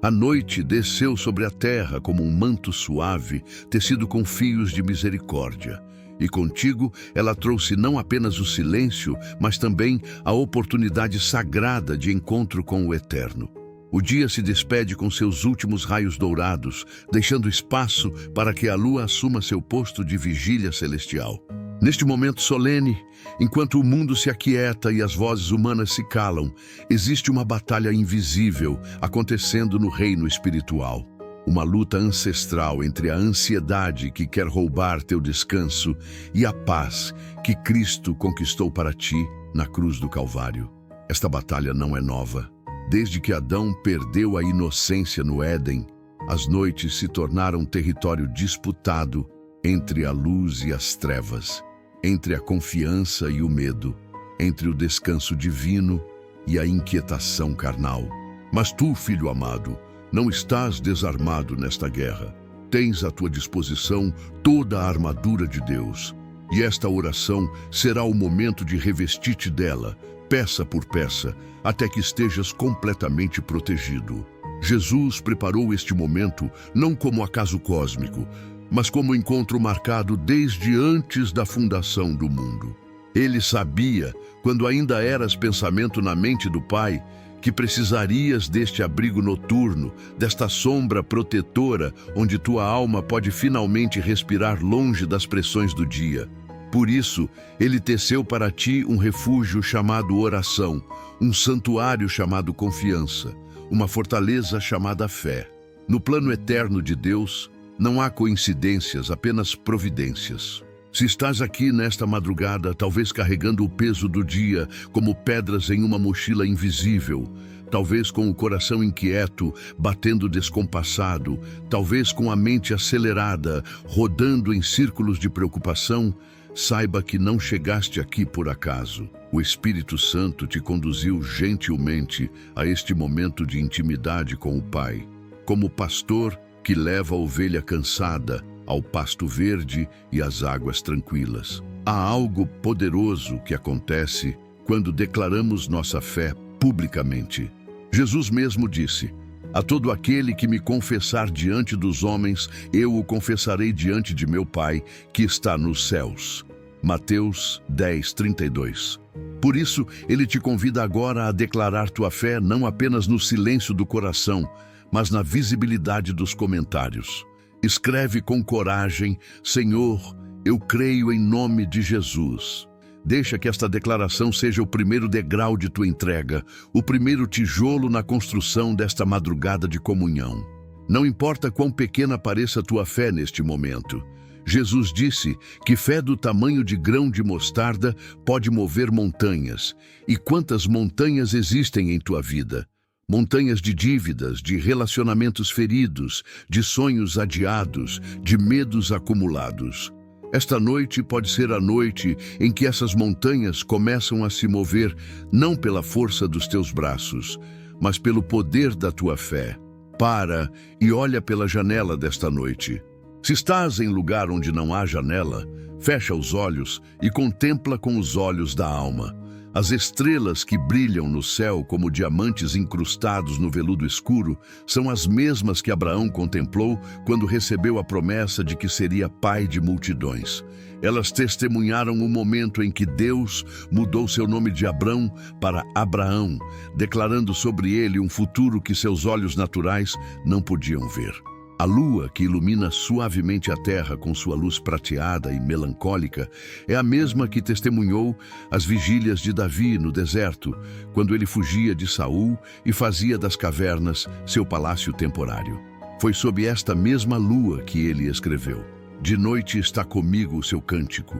A noite desceu sobre a terra como um manto suave, tecido com fios de misericórdia. E contigo ela trouxe não apenas o silêncio, mas também a oportunidade sagrada de encontro com o Eterno. O dia se despede com seus últimos raios dourados, deixando espaço para que a lua assuma seu posto de vigília celestial. Neste momento solene, enquanto o mundo se aquieta e as vozes humanas se calam, existe uma batalha invisível acontecendo no reino espiritual. Uma luta ancestral entre a ansiedade que quer roubar teu descanso e a paz que Cristo conquistou para ti na cruz do Calvário. Esta batalha não é nova. Desde que Adão perdeu a inocência no Éden, as noites se tornaram território disputado entre a luz e as trevas, entre a confiança e o medo, entre o descanso divino e a inquietação carnal. Mas tu, filho amado, não estás desarmado nesta guerra. Tens à tua disposição toda a armadura de Deus. E esta oração será o momento de revestir-te dela, peça por peça, até que estejas completamente protegido. Jesus preparou este momento não como acaso cósmico, mas como encontro marcado desde antes da fundação do mundo. Ele sabia, quando ainda eras pensamento na mente do Pai, que precisarias deste abrigo noturno, desta sombra protetora, onde tua alma pode finalmente respirar longe das pressões do dia. Por isso, ele teceu para ti um refúgio chamado oração, um santuário chamado confiança, uma fortaleza chamada fé. No plano eterno de Deus, não há coincidências, apenas providências. Se estás aqui nesta madrugada, talvez carregando o peso do dia como pedras em uma mochila invisível, talvez com o coração inquieto, batendo descompassado, talvez com a mente acelerada, rodando em círculos de preocupação, saiba que não chegaste aqui por acaso. O Espírito Santo te conduziu gentilmente a este momento de intimidade com o Pai, como pastor que leva a ovelha cansada ao pasto verde e às águas tranquilas. Há algo poderoso que acontece quando declaramos nossa fé publicamente. Jesus mesmo disse: a todo aquele que me confessar diante dos homens, eu o confessarei diante de meu Pai, que está nos céus. Mateus 10:32. Por isso, ele te convida agora a declarar tua fé não apenas no silêncio do coração, mas na visibilidade dos comentários. Escreve com coragem: Senhor, eu creio em nome de Jesus. Deixa que esta declaração seja o primeiro degrau de tua entrega, o primeiro tijolo na construção desta madrugada de comunhão. Não importa quão pequena pareça a tua fé neste momento. Jesus disse que fé do tamanho de grão de mostarda pode mover montanhas. E quantas montanhas existem em tua vida? Montanhas de dívidas, de relacionamentos feridos, de sonhos adiados, de medos acumulados. Esta noite pode ser a noite em que essas montanhas começam a se mover, não pela força dos teus braços, mas pelo poder da tua fé. Para e olha pela janela desta noite. Se estás em lugar onde não há janela, fecha os olhos e contempla com os olhos da alma. As estrelas que brilham no céu como diamantes incrustados no veludo escuro são as mesmas que Abraão contemplou quando recebeu a promessa de que seria pai de multidões. Elas testemunharam o momento em que Deus mudou seu nome de Abrão para Abraão, declarando sobre ele um futuro que seus olhos naturais não podiam ver. A lua, que ilumina suavemente a terra com sua luz prateada e melancólica, é a mesma que testemunhou as vigílias de Davi no deserto, quando ele fugia de Saul e fazia das cavernas seu palácio temporário. Foi sob esta mesma lua que ele escreveu: de noite está comigo o seu cântico,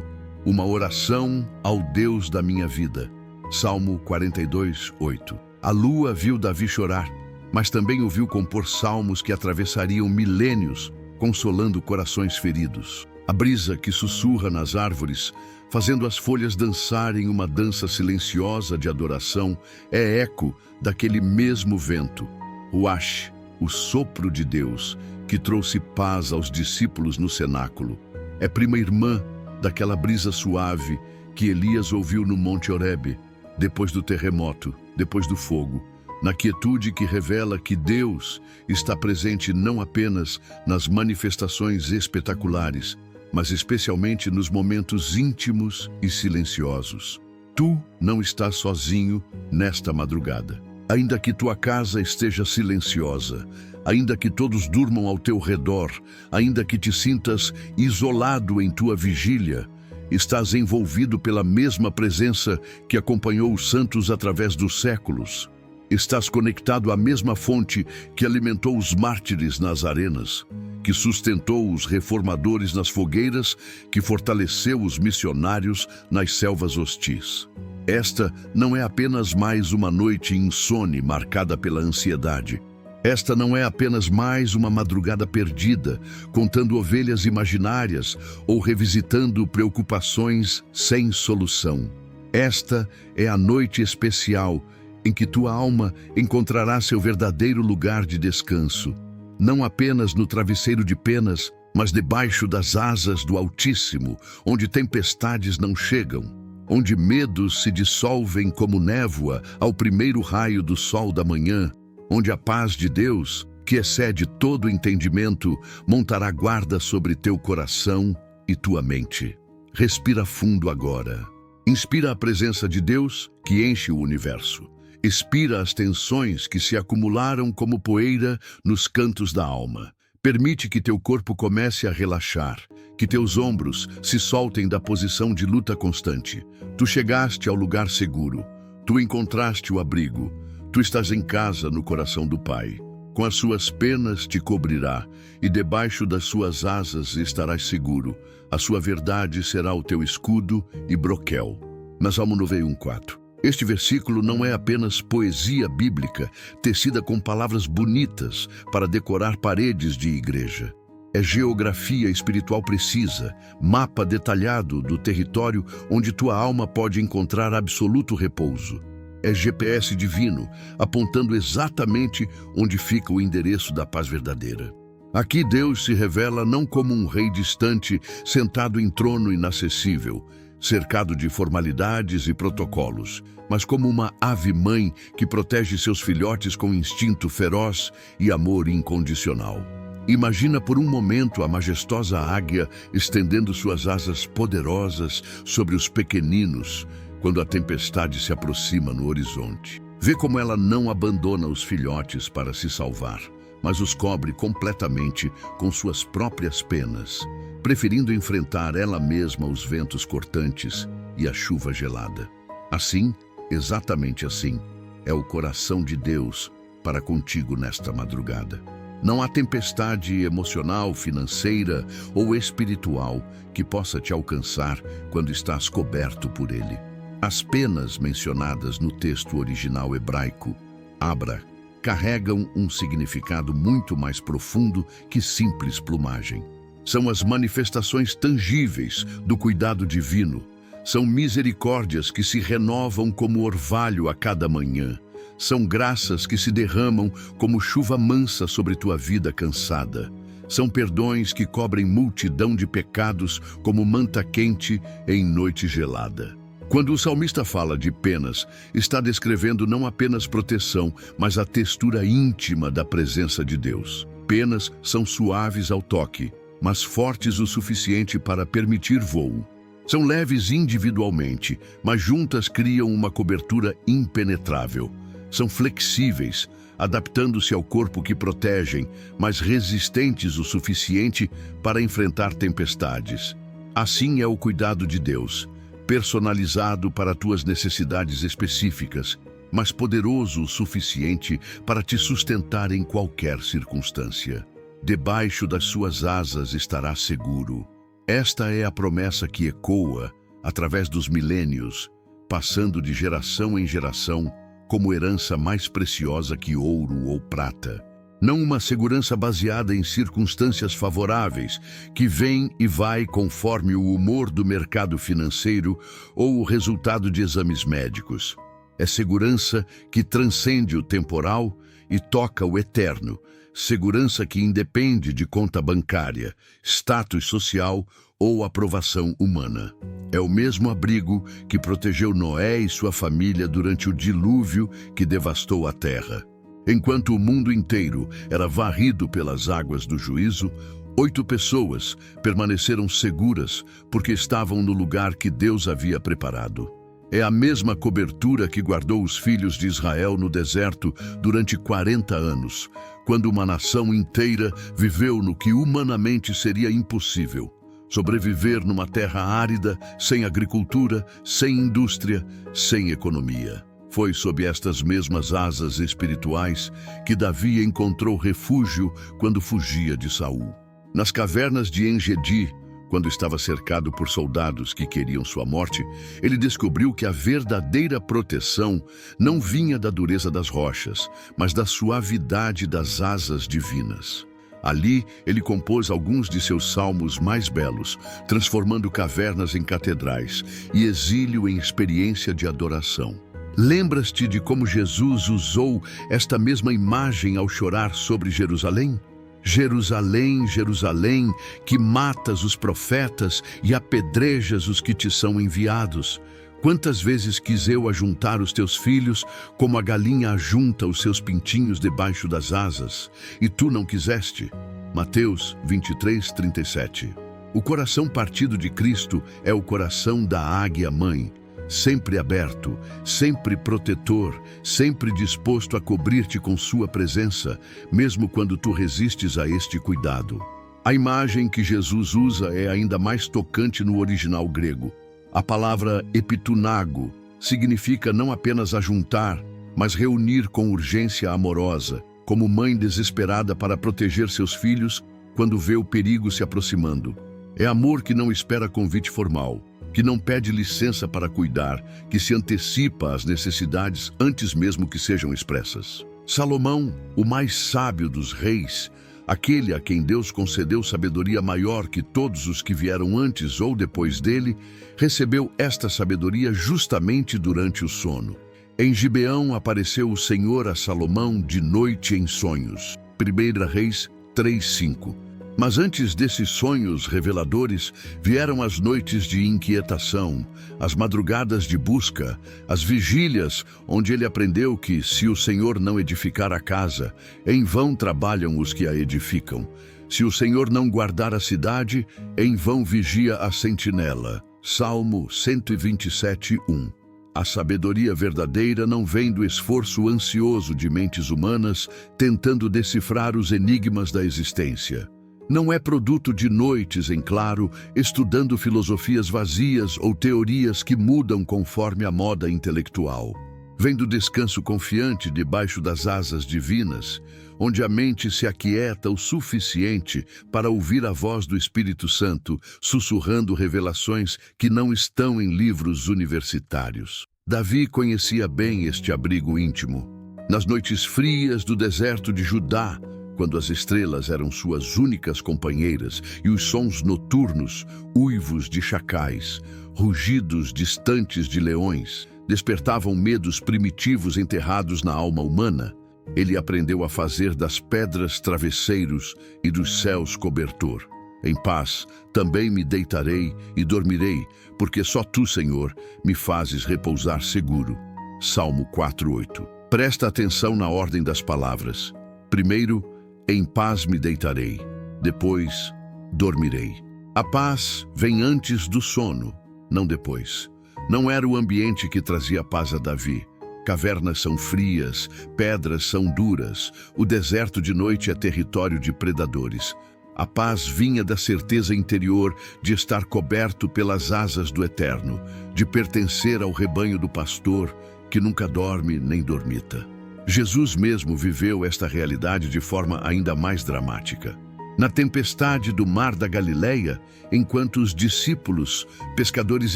uma oração ao Deus da minha vida. Salmo 42:8. A lua viu Davi chorar, mas também o viu compor salmos que atravessariam milênios, consolando corações feridos. A brisa que sussurra nas árvores, fazendo as folhas dançarem uma dança silenciosa de adoração, é eco daquele mesmo vento, Ruach, o sopro de Deus, que trouxe paz aos discípulos no cenáculo. É prima irmã daquela brisa suave que Elias ouviu no Monte Horebe, depois do terremoto, depois do fogo, na quietude que revela que Deus está presente não apenas nas manifestações espetaculares, mas especialmente nos momentos íntimos e silenciosos. Tu não estás sozinho nesta madrugada. Ainda que tua casa esteja silenciosa, ainda que todos durmam ao teu redor, ainda que te sintas isolado em tua vigília, estás envolvido pela mesma presença que acompanhou os santos através dos séculos. Estás conectado à mesma fonte que alimentou os mártires nas arenas, que sustentou os reformadores nas fogueiras, que fortaleceu os missionários nas selvas hostis. Esta não é apenas mais uma noite insone marcada pela ansiedade. Esta não é apenas mais uma madrugada perdida, contando ovelhas imaginárias ou revisitando preocupações sem solução. Esta é a noite especial em que tua alma encontrará seu verdadeiro lugar de descanso, não apenas no travesseiro de penas, mas debaixo das asas do Altíssimo, onde tempestades não chegam, onde medos se dissolvem como névoa ao primeiro raio do sol da manhã, onde a paz de Deus, que excede todo entendimento, montará guarda sobre teu coração e tua mente. Respira fundo agora. Inspira a presença de Deus que enche o universo. Expira as tensões que se acumularam como poeira nos cantos da alma. Permite que teu corpo comece a relaxar, que teus ombros se soltem da posição de luta constante. Tu chegaste ao lugar seguro, tu encontraste o abrigo, tu estás em casa no coração do Pai. Com as suas penas te cobrirá, e debaixo das suas asas estarás seguro. A sua verdade será o teu escudo e broquel. Na Salmo 91:4. Este versículo não é apenas poesia bíblica, tecida com palavras bonitas para decorar paredes de igreja. É geografia espiritual precisa, mapa detalhado do território onde tua alma pode encontrar absoluto repouso. É GPS divino, apontando exatamente onde fica o endereço da paz verdadeira. Aqui Deus se revela não como um rei distante, sentado em trono inacessível, cercado de formalidades e protocolos, mas como uma ave-mãe que protege seus filhotes com instinto feroz e amor incondicional. Imagina por um momento a majestosa águia estendendo suas asas poderosas sobre os pequeninos quando a tempestade se aproxima no horizonte. Vê como ela não abandona os filhotes para se salvar, mas os cobre completamente com suas próprias penas, preferindo enfrentar ela mesma os ventos cortantes e a chuva gelada. Assim, exatamente assim, é o coração de Deus para contigo nesta madrugada. Não há tempestade emocional, financeira ou espiritual que possa te alcançar quando estás coberto por Ele. As penas mencionadas no texto original hebraico, Abra, carregam um significado muito mais profundo que simples plumagem. São as manifestações tangíveis do cuidado divino. São misericórdias que se renovam como orvalho a cada manhã. São graças que se derramam como chuva mansa sobre tua vida cansada. São perdões que cobrem multidão de pecados como manta quente em noite gelada. Quando o salmista fala de penas, está descrevendo não apenas proteção, mas a textura íntima da presença de Deus. Penas são suaves ao toque, mas fortes o suficiente para permitir voo. São leves individualmente, mas juntas criam uma cobertura impenetrável. São flexíveis, adaptando-se ao corpo que protegem, mas resistentes o suficiente para enfrentar tempestades. Assim é o cuidado de Deus, personalizado para tuas necessidades específicas, mas poderoso o suficiente para te sustentar em qualquer circunstância. Debaixo das suas asas estarás seguro. Esta é a promessa que ecoa, através dos milênios, passando de geração em geração, como herança mais preciosa que ouro ou prata. Não uma segurança baseada em circunstâncias favoráveis, que vem e vai conforme o humor do mercado financeiro ou o resultado de exames médicos. É segurança que transcende o temporal e toca o eterno. Segurança que independe de conta bancária, status social ou aprovação humana. É o mesmo abrigo que protegeu Noé e sua família durante o dilúvio que devastou a terra. Enquanto o mundo inteiro era varrido pelas águas do juízo, 8 pessoas permaneceram seguras porque estavam no lugar que Deus havia preparado. É a mesma cobertura que guardou os filhos de Israel no deserto durante 40 anos, quando uma nação inteira viveu no que humanamente seria impossível: sobreviver numa terra árida, sem agricultura, sem indústria, sem economia. Foi sob estas mesmas asas espirituais que Davi encontrou refúgio quando fugia de Saul. Nas cavernas de En-Gedi, quando estava cercado por soldados que queriam sua morte, ele descobriu que a verdadeira proteção não vinha da dureza das rochas, mas da suavidade das asas divinas. Ali, ele compôs alguns de seus salmos mais belos, transformando cavernas em catedrais e exílio em experiência de adoração. Lembras-te de como Jesus usou esta mesma imagem ao chorar sobre Jerusalém? Jerusalém, Jerusalém, que matas os profetas e apedrejas os que te são enviados. Quantas vezes quis eu ajuntar os teus filhos, como a galinha ajunta os seus pintinhos debaixo das asas, e tu não quiseste? Mateus 23:37. O coração partido de Cristo é o coração da águia-mãe, sempre aberto, sempre protetor, sempre disposto a cobrir-te com sua presença, mesmo quando tu resistes a este cuidado. A imagem que Jesus usa é ainda mais tocante no original grego. A palavra epitunago significa não apenas ajuntar, mas reunir com urgência amorosa, como mãe desesperada para proteger seus filhos quando vê o perigo se aproximando. É amor que não espera convite formal, que não pede licença para cuidar, que se antecipa às necessidades antes mesmo que sejam expressas. Salomão, o mais sábio dos reis, aquele a quem Deus concedeu sabedoria maior que todos os que vieram antes ou depois dele, recebeu esta sabedoria justamente durante o sono. Em Gibeão apareceu o Senhor a Salomão de noite em sonhos. 1 Reis 3:5. Mas antes desses sonhos reveladores, vieram as noites de inquietação, as madrugadas de busca, as vigílias, onde ele aprendeu que, se o Senhor não edificar a casa, em vão trabalham os que a edificam. Se o Senhor não guardar a cidade, em vão vigia a sentinela. Salmo 127:1. A sabedoria verdadeira não vem do esforço ansioso de mentes humanas tentando decifrar os enigmas da existência. Não é produto de noites em claro, estudando filosofias vazias ou teorias que mudam conforme a moda intelectual. Vem do descanso confiante debaixo das asas divinas, onde a mente se aquieta o suficiente para ouvir a voz do Espírito Santo, sussurrando revelações que não estão em livros universitários. Davi conhecia bem este abrigo íntimo. Nas noites frias do deserto de Judá, quando as estrelas eram suas únicas companheiras e os sons noturnos, uivos de chacais, rugidos distantes de leões, despertavam medos primitivos enterrados na alma humana, ele aprendeu a fazer das pedras travesseiros e dos céus cobertor. Em paz também me deitarei e dormirei, porque só tu, Senhor, me fazes repousar seguro. Salmo 4:8. Presta atenção na ordem das palavras. Primeiro, em paz me deitarei. Depois, dormirei. A paz vem antes do sono, não depois. Não era o ambiente que trazia paz a Davi. Cavernas são frias, pedras são duras, o deserto de noite é território de predadores. A paz vinha da certeza interior de estar coberto pelas asas do Eterno, de pertencer ao rebanho do pastor, que nunca dorme nem dormita. Jesus mesmo viveu esta realidade de forma ainda mais dramática. Na tempestade do mar da Galileia, enquanto os discípulos, pescadores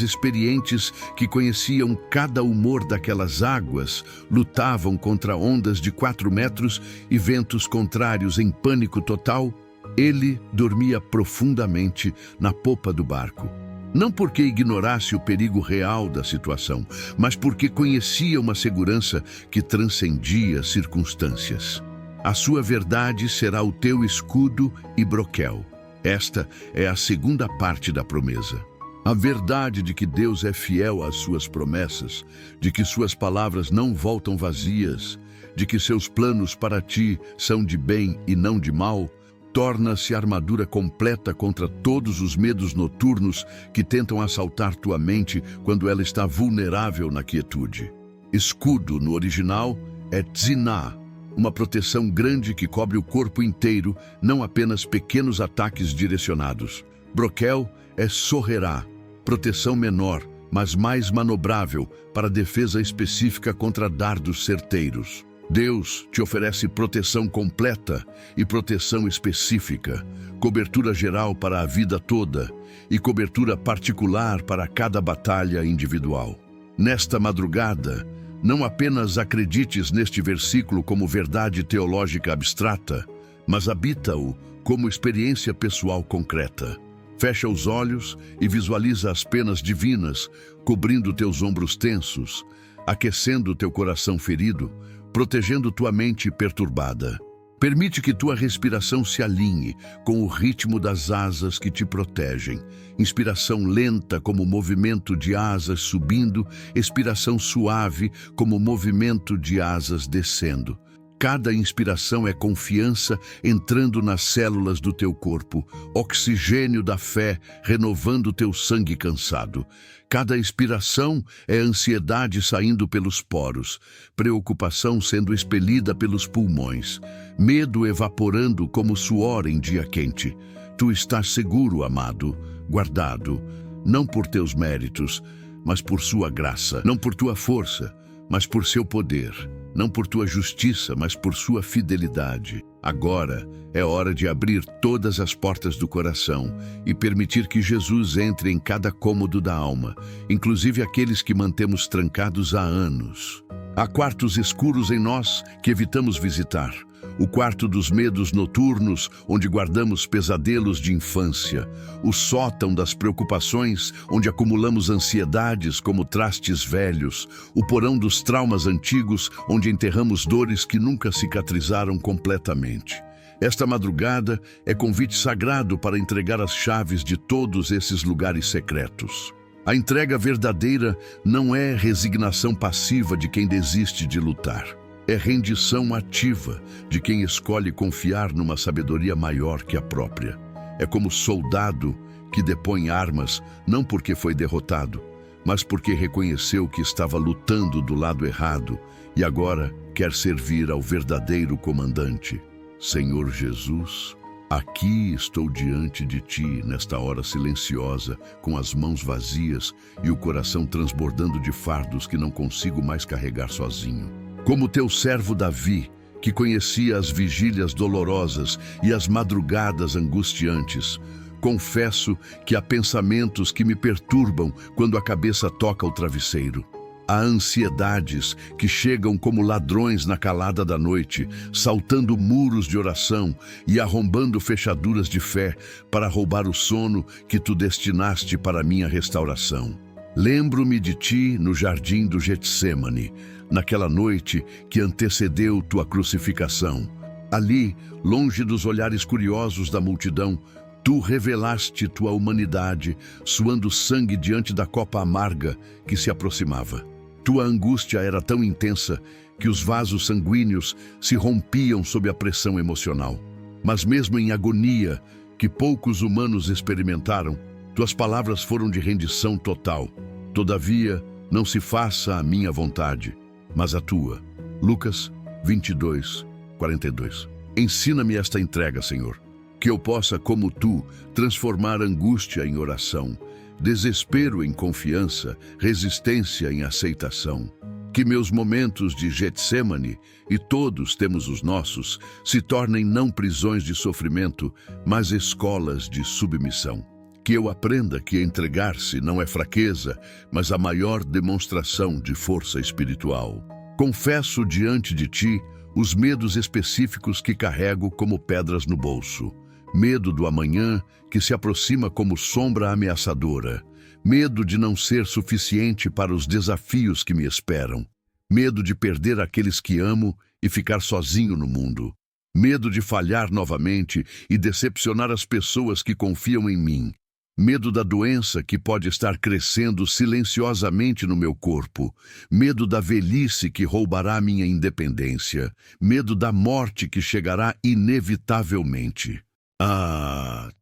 experientes que conheciam cada humor daquelas águas, lutavam contra ondas de 4 metros e ventos contrários em pânico total, ele dormia profundamente na popa do barco. Não porque ignorasse o perigo real da situação, mas porque conhecia uma segurança que transcendia circunstâncias. A sua verdade será o teu escudo e broquel. Esta é a segunda parte da promessa. A verdade de que Deus é fiel às suas promessas, de que suas palavras não voltam vazias, de que seus planos para ti são de bem e não de mal, torna-se armadura completa contra todos os medos noturnos que tentam assaltar tua mente quando ela está vulnerável na quietude. Escudo, no original, é tziná, uma proteção grande que cobre o corpo inteiro, não apenas pequenos ataques direcionados. Broquel é sorrerá, proteção menor, mas mais manobrável para defesa específica contra dardos certeiros. Deus te oferece proteção completa e proteção específica, cobertura geral para a vida toda e cobertura particular para cada batalha individual. Nesta madrugada, não apenas acredites neste versículo como verdade teológica abstrata, mas habita-o como experiência pessoal concreta. Fecha os olhos e visualiza as penas divinas, cobrindo teus ombros tensos, aquecendo teu coração ferido, protegendo tua mente perturbada. Permite que tua respiração se alinhe com o ritmo das asas que te protegem. Inspiração lenta como movimento de asas subindo, expiração suave como movimento de asas descendo. Cada inspiração é confiança entrando nas células do teu corpo, oxigênio da fé renovando teu sangue cansado. Cada expiração é ansiedade saindo pelos poros, preocupação sendo expelida pelos pulmões, medo evaporando como suor em dia quente. Tu estás seguro, amado, guardado, não por teus méritos, mas por sua graça, não por tua força, mas por seu poder. Não por tua justiça, mas por sua fidelidade. Agora é hora de abrir todas as portas do coração e permitir que Jesus entre em cada cômodo da alma, inclusive aqueles que mantemos trancados há anos. Há quartos escuros em nós que evitamos visitar. O quarto dos medos noturnos, onde guardamos pesadelos de infância. O sótão das preocupações, onde acumulamos ansiedades como trastes velhos. O porão dos traumas antigos, onde enterramos dores que nunca cicatrizaram completamente. Esta madrugada é convite sagrado para entregar as chaves de todos esses lugares secretos. A entrega verdadeira não é resignação passiva de quem desiste de lutar. É rendição ativa de quem escolhe confiar numa sabedoria maior que a própria. É como soldado que depõe armas não porque foi derrotado, mas porque reconheceu que estava lutando do lado errado e agora quer servir ao verdadeiro comandante. Senhor Jesus, aqui estou diante de ti nesta hora silenciosa, com as mãos vazias e o coração transbordando de fardos que não consigo mais carregar sozinho. Como teu servo Davi, que conhecia as vigílias dolorosas e as madrugadas angustiantes, confesso que há pensamentos que me perturbam quando a cabeça toca o travesseiro. Há ansiedades que chegam como ladrões na calada da noite, saltando muros de oração e arrombando fechaduras de fé para roubar o sono que tu destinaste para minha restauração. Lembro-me de ti no jardim do Getsêmani, naquela noite que antecedeu tua crucificação. Ali, longe dos olhares curiosos da multidão, tu revelaste tua humanidade, suando sangue diante da copa amarga que se aproximava. Tua angústia era tão intensa que os vasos sanguíneos se rompiam sob a pressão emocional. Mas mesmo em agonia, que poucos humanos experimentaram, tuas palavras foram de rendição total. Todavia, não se faça a minha vontade, mas a tua. Lucas 22, 42. Ensina-me esta entrega, Senhor, que eu possa, como tu, transformar angústia em oração, desespero em confiança, resistência em aceitação. Que meus momentos de Getsêmani, e todos temos os nossos, se tornem não prisões de sofrimento, mas escolas de submissão. Que eu aprenda que entregar-se não é fraqueza, mas a maior demonstração de força espiritual. Confesso diante de ti os medos específicos que carrego como pedras no bolso. Medo do amanhã, que se aproxima como sombra ameaçadora. Medo de não ser suficiente para os desafios que me esperam. Medo de perder aqueles que amo e ficar sozinho no mundo. Medo de falhar novamente e decepcionar as pessoas que confiam em mim. Medo da doença que pode estar crescendo silenciosamente no meu corpo. Medo da velhice que roubará minha independência. Medo da morte que chegará inevitavelmente.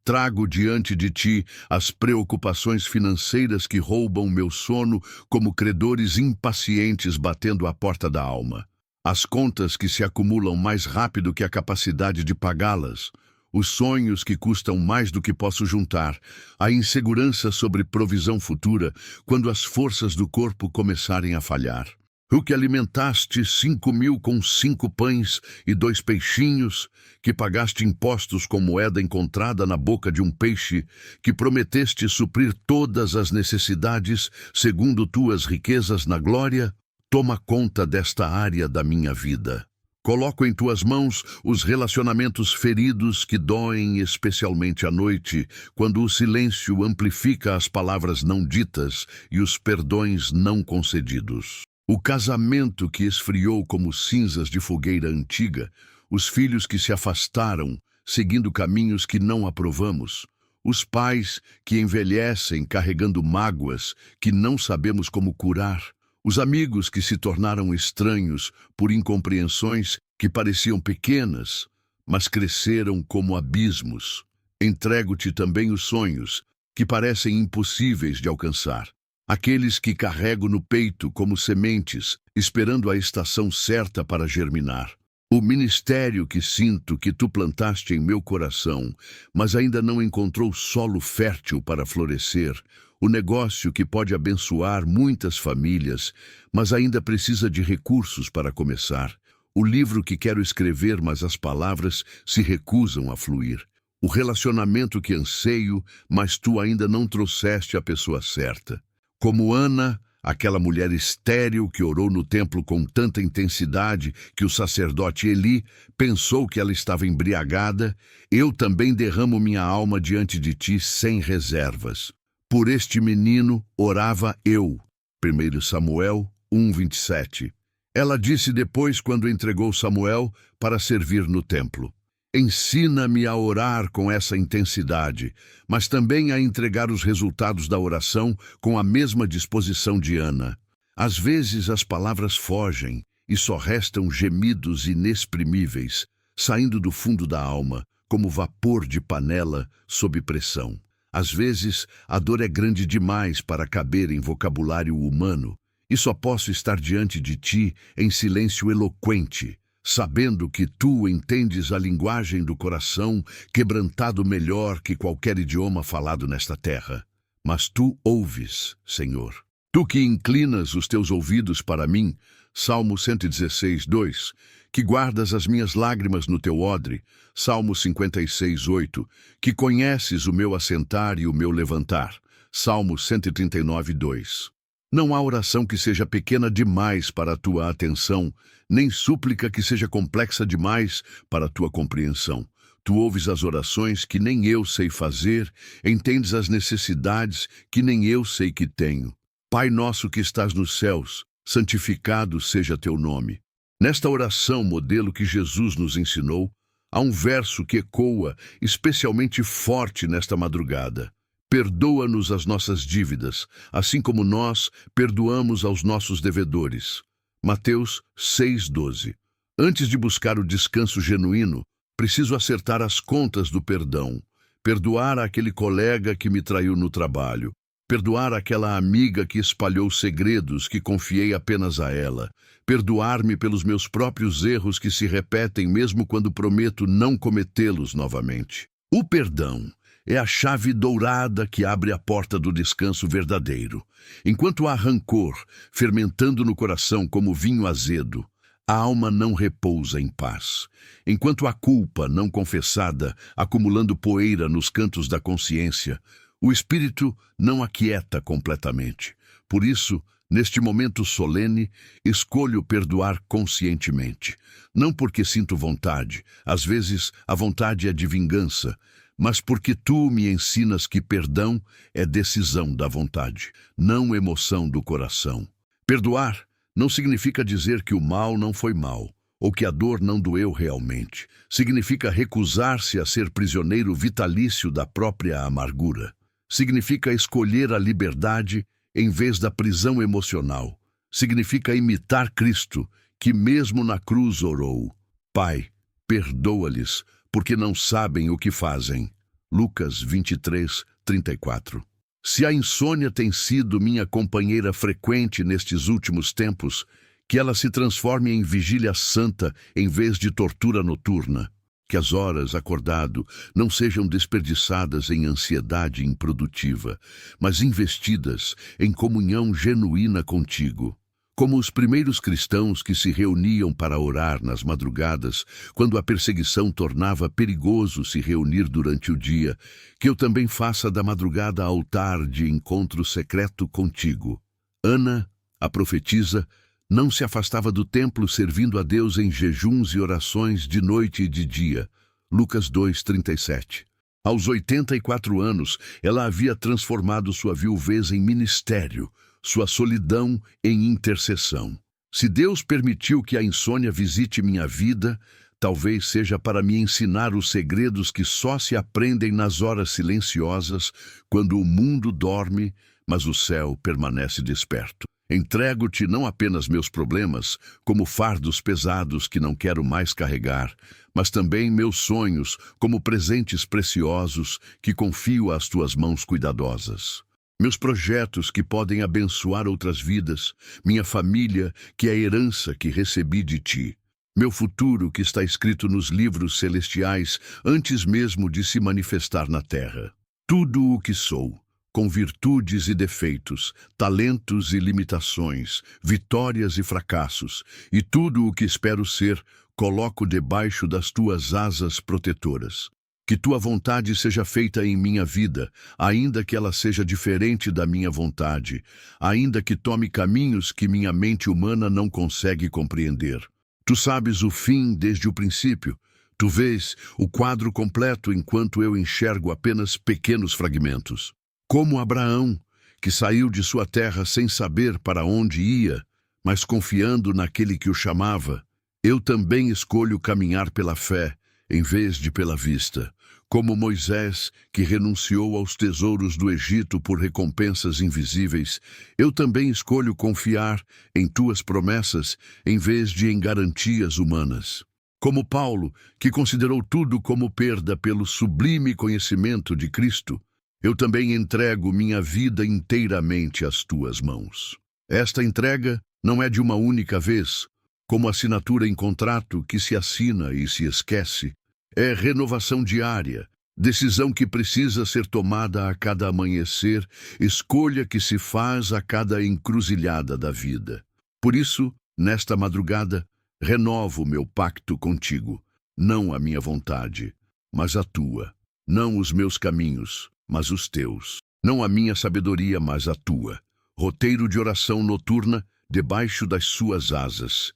Trago diante de ti as preocupações financeiras que roubam meu sono como credores impacientes batendo à porta da alma. As contas que se acumulam mais rápido que a capacidade de pagá-las. Os sonhos que custam mais do que posso juntar, a insegurança sobre provisão futura quando as forças do corpo começarem a falhar. O que alimentaste 5.000 com 5 pães e 2 peixinhos, que pagaste impostos com moeda encontrada na boca de um peixe, que prometeste suprir todas as necessidades segundo tuas riquezas na glória, toma conta desta área da minha vida. Coloco em tuas mãos os relacionamentos feridos que doem especialmente à noite, quando o silêncio amplifica as palavras não ditas e os perdões não concedidos. O casamento que esfriou como cinzas de fogueira antiga, os filhos que se afastaram, seguindo caminhos que não aprovamos, os pais que envelhecem carregando mágoas que não sabemos como curar, os amigos que se tornaram estranhos por incompreensões que pareciam pequenas, mas cresceram como abismos. Entrego-te também os sonhos que parecem impossíveis de alcançar. Aqueles que carrego no peito como sementes, esperando a estação certa para germinar. O ministério que sinto que tu plantaste em meu coração, mas ainda não encontrou solo fértil para florescer. O negócio que pode abençoar muitas famílias, mas ainda precisa de recursos para começar. O livro que quero escrever, mas as palavras se recusam a fluir. O relacionamento que anseio, mas tu ainda não trouxeste a pessoa certa. Como Ana, aquela mulher estéril que orou no templo com tanta intensidade que o sacerdote Eli pensou que ela estava embriagada, eu também derramo minha alma diante de ti sem reservas. Por este menino orava eu. 1 Samuel 1:27. Ela disse depois quando entregou Samuel para servir no templo. Ensina-me a orar com essa intensidade, mas também a entregar os resultados da oração com a mesma disposição de Ana. Às vezes as palavras fogem e só restam gemidos inexprimíveis, saindo do fundo da alma, como vapor de panela sob pressão. Às vezes a dor é grande demais para caber em vocabulário humano, e só posso estar diante de ti em silêncio eloquente, sabendo que tu entendes a linguagem do coração, quebrantado melhor que qualquer idioma falado nesta terra. Mas tu ouves, Senhor. Tu que inclinas os teus ouvidos para mim, Salmo 116:2, que guardas as minhas lágrimas no teu odre, Salmo 56:8, que conheces o meu assentar e o meu levantar, Salmo 139:2. Não há oração que seja pequena demais para a tua atenção, nem súplica que seja complexa demais para a tua compreensão. Tu ouves as orações que nem eu sei fazer, entendes as necessidades que nem eu sei que tenho. Pai nosso que estás nos céus, santificado seja teu nome. Nesta oração, modelo que Jesus nos ensinou, há um verso que ecoa especialmente forte nesta madrugada. Perdoa-nos as nossas dívidas, assim como nós perdoamos aos nossos devedores. Mateus 6:12. Antes de buscar o descanso genuíno, preciso acertar as contas do perdão. Perdoar aquele colega que me traiu no trabalho. Perdoar aquela amiga que espalhou segredos que confiei apenas a ela. Perdoar-me pelos meus próprios erros que se repetem mesmo quando prometo não cometê-los novamente. O perdão é a chave dourada que abre a porta do descanso verdadeiro. Enquanto há rancor fermentando no coração como vinho azedo, a alma não repousa em paz. Enquanto há culpa não confessada acumulando poeira nos cantos da consciência, o espírito não aquieta completamente. Por isso, neste momento solene, escolho perdoar conscientemente. Não porque sinto vontade, às vezes a vontade é de vingança, mas porque tu me ensinas que perdão é decisão da vontade, não emoção do coração. Perdoar não significa dizer que o mal não foi mal, ou que a dor não doeu realmente. Significa recusar-se a ser prisioneiro vitalício da própria amargura. Significa escolher a liberdade em vez da prisão emocional. Significa imitar Cristo, que mesmo na cruz orou: Pai, perdoa-lhes, porque não sabem o que fazem. Lucas 23, 34. Se a insônia tem sido minha companheira frequente nestes últimos tempos, que ela se transforme em vigília santa em vez de tortura noturna. Que as horas acordado não sejam desperdiçadas em ansiedade improdutiva, mas investidas em comunhão genuína contigo. Como os primeiros cristãos que se reuniam para orar nas madrugadas, quando a perseguição tornava perigoso se reunir durante o dia, que eu também faça da madrugada altar de encontro secreto contigo. Ana, a profetisa, não se afastava do templo servindo a Deus em jejuns e orações de noite e de dia. Lucas 2:37. Aos 84 anos, ela havia transformado sua viuvez em ministério, sua solidão em intercessão. Se Deus permitiu que a insônia visite minha vida, talvez seja para me ensinar os segredos que só se aprendem nas horas silenciosas, quando o mundo dorme, mas o céu permanece desperto. Entrego-te não apenas meus problemas, como fardos pesados que não quero mais carregar, mas também meus sonhos, como presentes preciosos que confio às tuas mãos cuidadosas. Meus projetos que podem abençoar outras vidas, minha família, que é a herança que recebi de ti. Meu futuro que está escrito nos livros celestiais antes mesmo de se manifestar na terra. Tudo o que sou, com virtudes e defeitos, talentos e limitações, vitórias e fracassos, e tudo o que espero ser, coloco debaixo das tuas asas protetoras. Que tua vontade seja feita em minha vida, ainda que ela seja diferente da minha vontade, ainda que tome caminhos que minha mente humana não consegue compreender. Tu sabes o fim desde o princípio. Tu vês o quadro completo enquanto eu enxergo apenas pequenos fragmentos. Como Abraão, que saiu de sua terra sem saber para onde ia, mas confiando naquele que o chamava, eu também escolho caminhar pela fé, em vez de pela vista. Como Moisés, que renunciou aos tesouros do Egito por recompensas invisíveis, eu também escolho confiar em tuas promessas em vez de em garantias humanas. Como Paulo, que considerou tudo como perda pelo sublime conhecimento de Cristo, eu também entrego minha vida inteiramente às tuas mãos. Esta entrega não é de uma única vez, como assinatura em contrato que se assina e se esquece. É renovação diária, decisão que precisa ser tomada a cada amanhecer, escolha que se faz a cada encruzilhada da vida. Por isso, nesta madrugada, renovo meu pacto contigo, não a minha vontade, mas a tua, não os meus caminhos, mas os teus, não a minha sabedoria, mas a tua. Roteiro de oração noturna, debaixo das suas asas.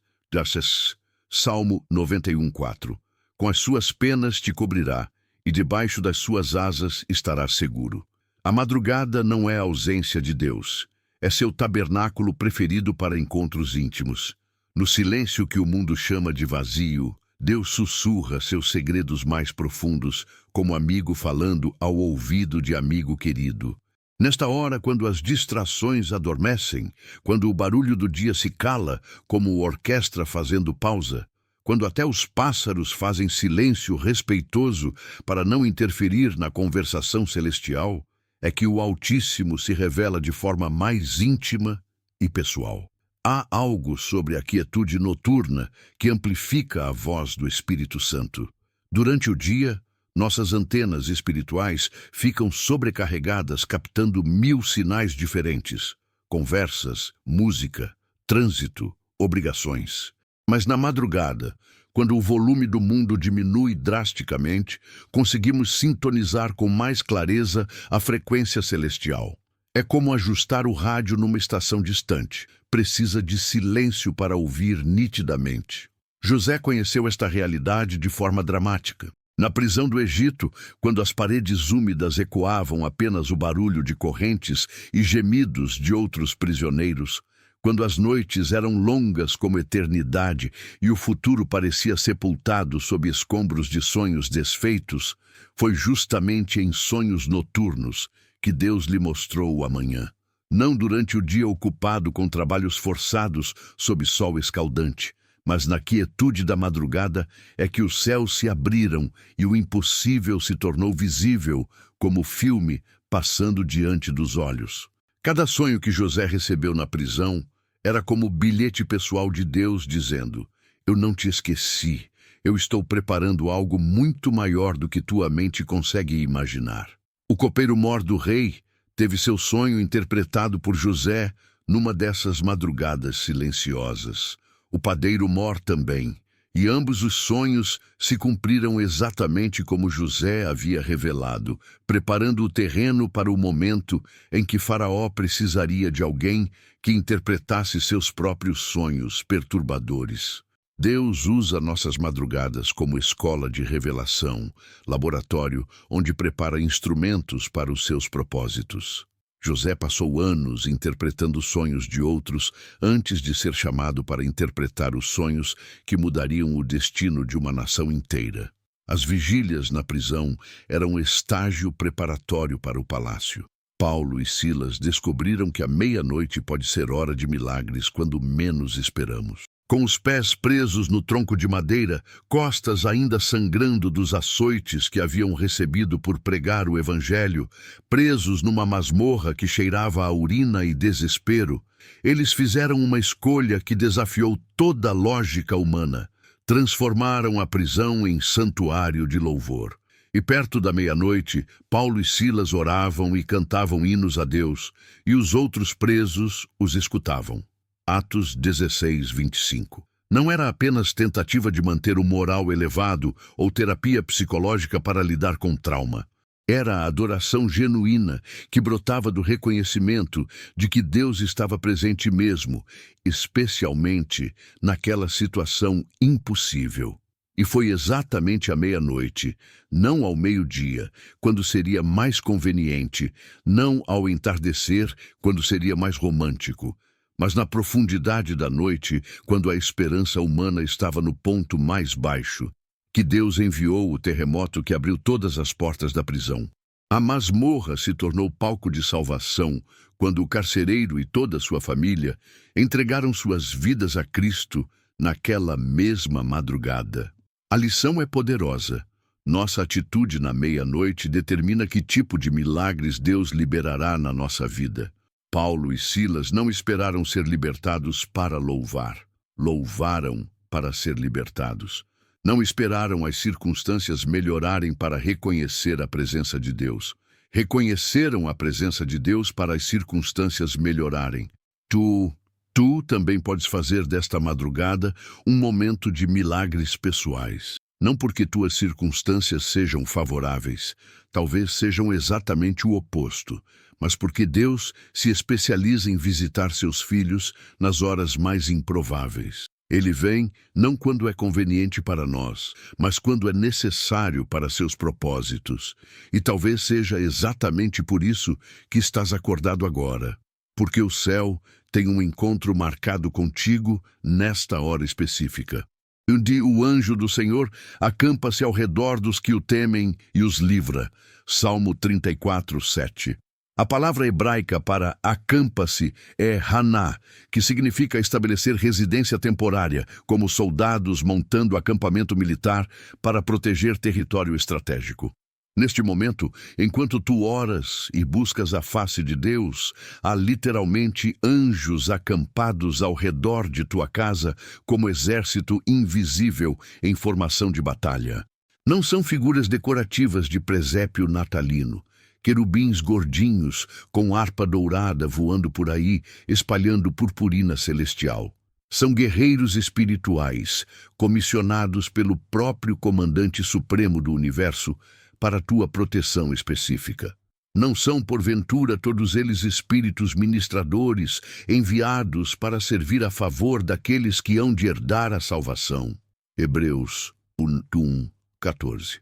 Salmo 91:4. Com as suas penas te cobrirá, e debaixo das suas asas estarás seguro. A madrugada não é a ausência de Deus, é seu tabernáculo preferido para encontros íntimos. No silêncio que o mundo chama de vazio, Deus sussurra seus segredos mais profundos, como amigo falando ao ouvido de amigo querido. Nesta hora, quando as distrações adormecem, quando o barulho do dia se cala, como orquestra fazendo pausa, quando até os pássaros fazem silêncio respeitoso para não interferir na conversação celestial, é que o Altíssimo se revela de forma mais íntima e pessoal. Há algo sobre a quietude noturna que amplifica a voz do Espírito Santo. Durante o dia, nossas antenas espirituais ficam sobrecarregadas captando 1000 sinais diferentes: conversas, música, trânsito, obrigações. Mas na madrugada, quando o volume do mundo diminui drasticamente, conseguimos sintonizar com mais clareza a frequência celestial. É como ajustar o rádio numa estação distante. Precisa de silêncio para ouvir nitidamente. José conheceu esta realidade de forma dramática. Na prisão do Egito, quando as paredes úmidas ecoavam apenas o barulho de correntes e gemidos de outros prisioneiros, Quando as noites eram longas como eternidade e o futuro parecia sepultado sob escombros de sonhos desfeitos, foi justamente em sonhos noturnos que Deus lhe mostrou o amanhã. Não durante o dia ocupado com trabalhos forçados sob sol escaldante, mas na quietude da madrugada é que os céus se abriram e o impossível se tornou visível, como filme passando diante dos olhos. Cada sonho que José recebeu na prisão era como bilhete pessoal de Deus dizendo: eu não te esqueci, eu estou preparando algo muito maior do que tua mente consegue imaginar. O copeiro-mor do rei teve seu sonho interpretado por José numa dessas madrugadas silenciosas. O padeiro-mor também, e ambos os sonhos se cumpriram exatamente como José havia revelado, preparando o terreno para o momento em que Faraó precisaria de alguém que interpretasse seus próprios sonhos perturbadores. Deus usa nossas madrugadas como escola de revelação, laboratório onde prepara instrumentos para os seus propósitos. José passou anos interpretando sonhos de outros antes de ser chamado para interpretar os sonhos que mudariam o destino de uma nação inteira. As vigílias na prisão eram um estágio preparatório para o palácio. Paulo e Silas descobriram que a meia-noite pode ser hora de milagres quando menos esperamos. Com os pés presos no tronco de madeira, costas ainda sangrando dos açoites que haviam recebido por pregar o evangelho, presos numa masmorra que cheirava a urina e desespero, eles fizeram uma escolha que desafiou toda a lógica humana. Transformaram a prisão em santuário de louvor. E perto da meia-noite, Paulo e Silas oravam e cantavam hinos a Deus, e os outros presos os escutavam. Atos 16, 25. Não era apenas tentativa de manter o moral elevado ou terapia psicológica para lidar com trauma. Era a adoração genuína que brotava do reconhecimento de que Deus estava presente mesmo, especialmente naquela situação impossível. E foi exatamente à meia-noite, não ao meio-dia, quando seria mais conveniente, não ao entardecer, quando seria mais romântico, mas na profundidade da noite, quando a esperança humana estava no ponto mais baixo, que Deus enviou o terremoto que abriu todas as portas da prisão. A masmorra se tornou palco de salvação quando o carcereiro e toda a sua família entregaram suas vidas a Cristo naquela mesma madrugada. A lição é poderosa. Nossa atitude na meia-noite determina que tipo de milagres Deus liberará na nossa vida. Paulo e Silas não esperaram ser libertados para louvar. Louvaram para ser libertados. Não esperaram as circunstâncias melhorarem para reconhecer a presença de Deus. Reconheceram a presença de Deus para as circunstâncias melhorarem. Tu também podes fazer desta madrugada um momento de milagres pessoais. Não porque tuas circunstâncias sejam favoráveis, talvez sejam exatamente o oposto, mas porque Deus se especializa em visitar seus filhos nas horas mais improváveis. Ele vem não quando é conveniente para nós, mas quando é necessário para seus propósitos. E talvez seja exatamente por isso que estás acordado agora, porque o céu tem um encontro marcado contigo nesta hora específica. Onde o anjo do Senhor acampa-se ao redor dos que o temem e os livra. Salmo 34, 7. A palavra hebraica para acampa-se é haná, que significa estabelecer residência temporária, como soldados montando acampamento militar para proteger território estratégico. Neste momento, enquanto tu oras e buscas a face de Deus, há literalmente anjos acampados ao redor de tua casa como exército invisível em formação de batalha. Não são figuras decorativas de presépio natalino, querubins gordinhos com harpa dourada voando por aí, espalhando purpurina celestial. São guerreiros espirituais, comissionados pelo próprio comandante supremo do universo, para tua proteção específica. Não são, porventura, todos eles espíritos ministradores enviados para servir a favor daqueles que hão de herdar a salvação? Hebreus 1, 14.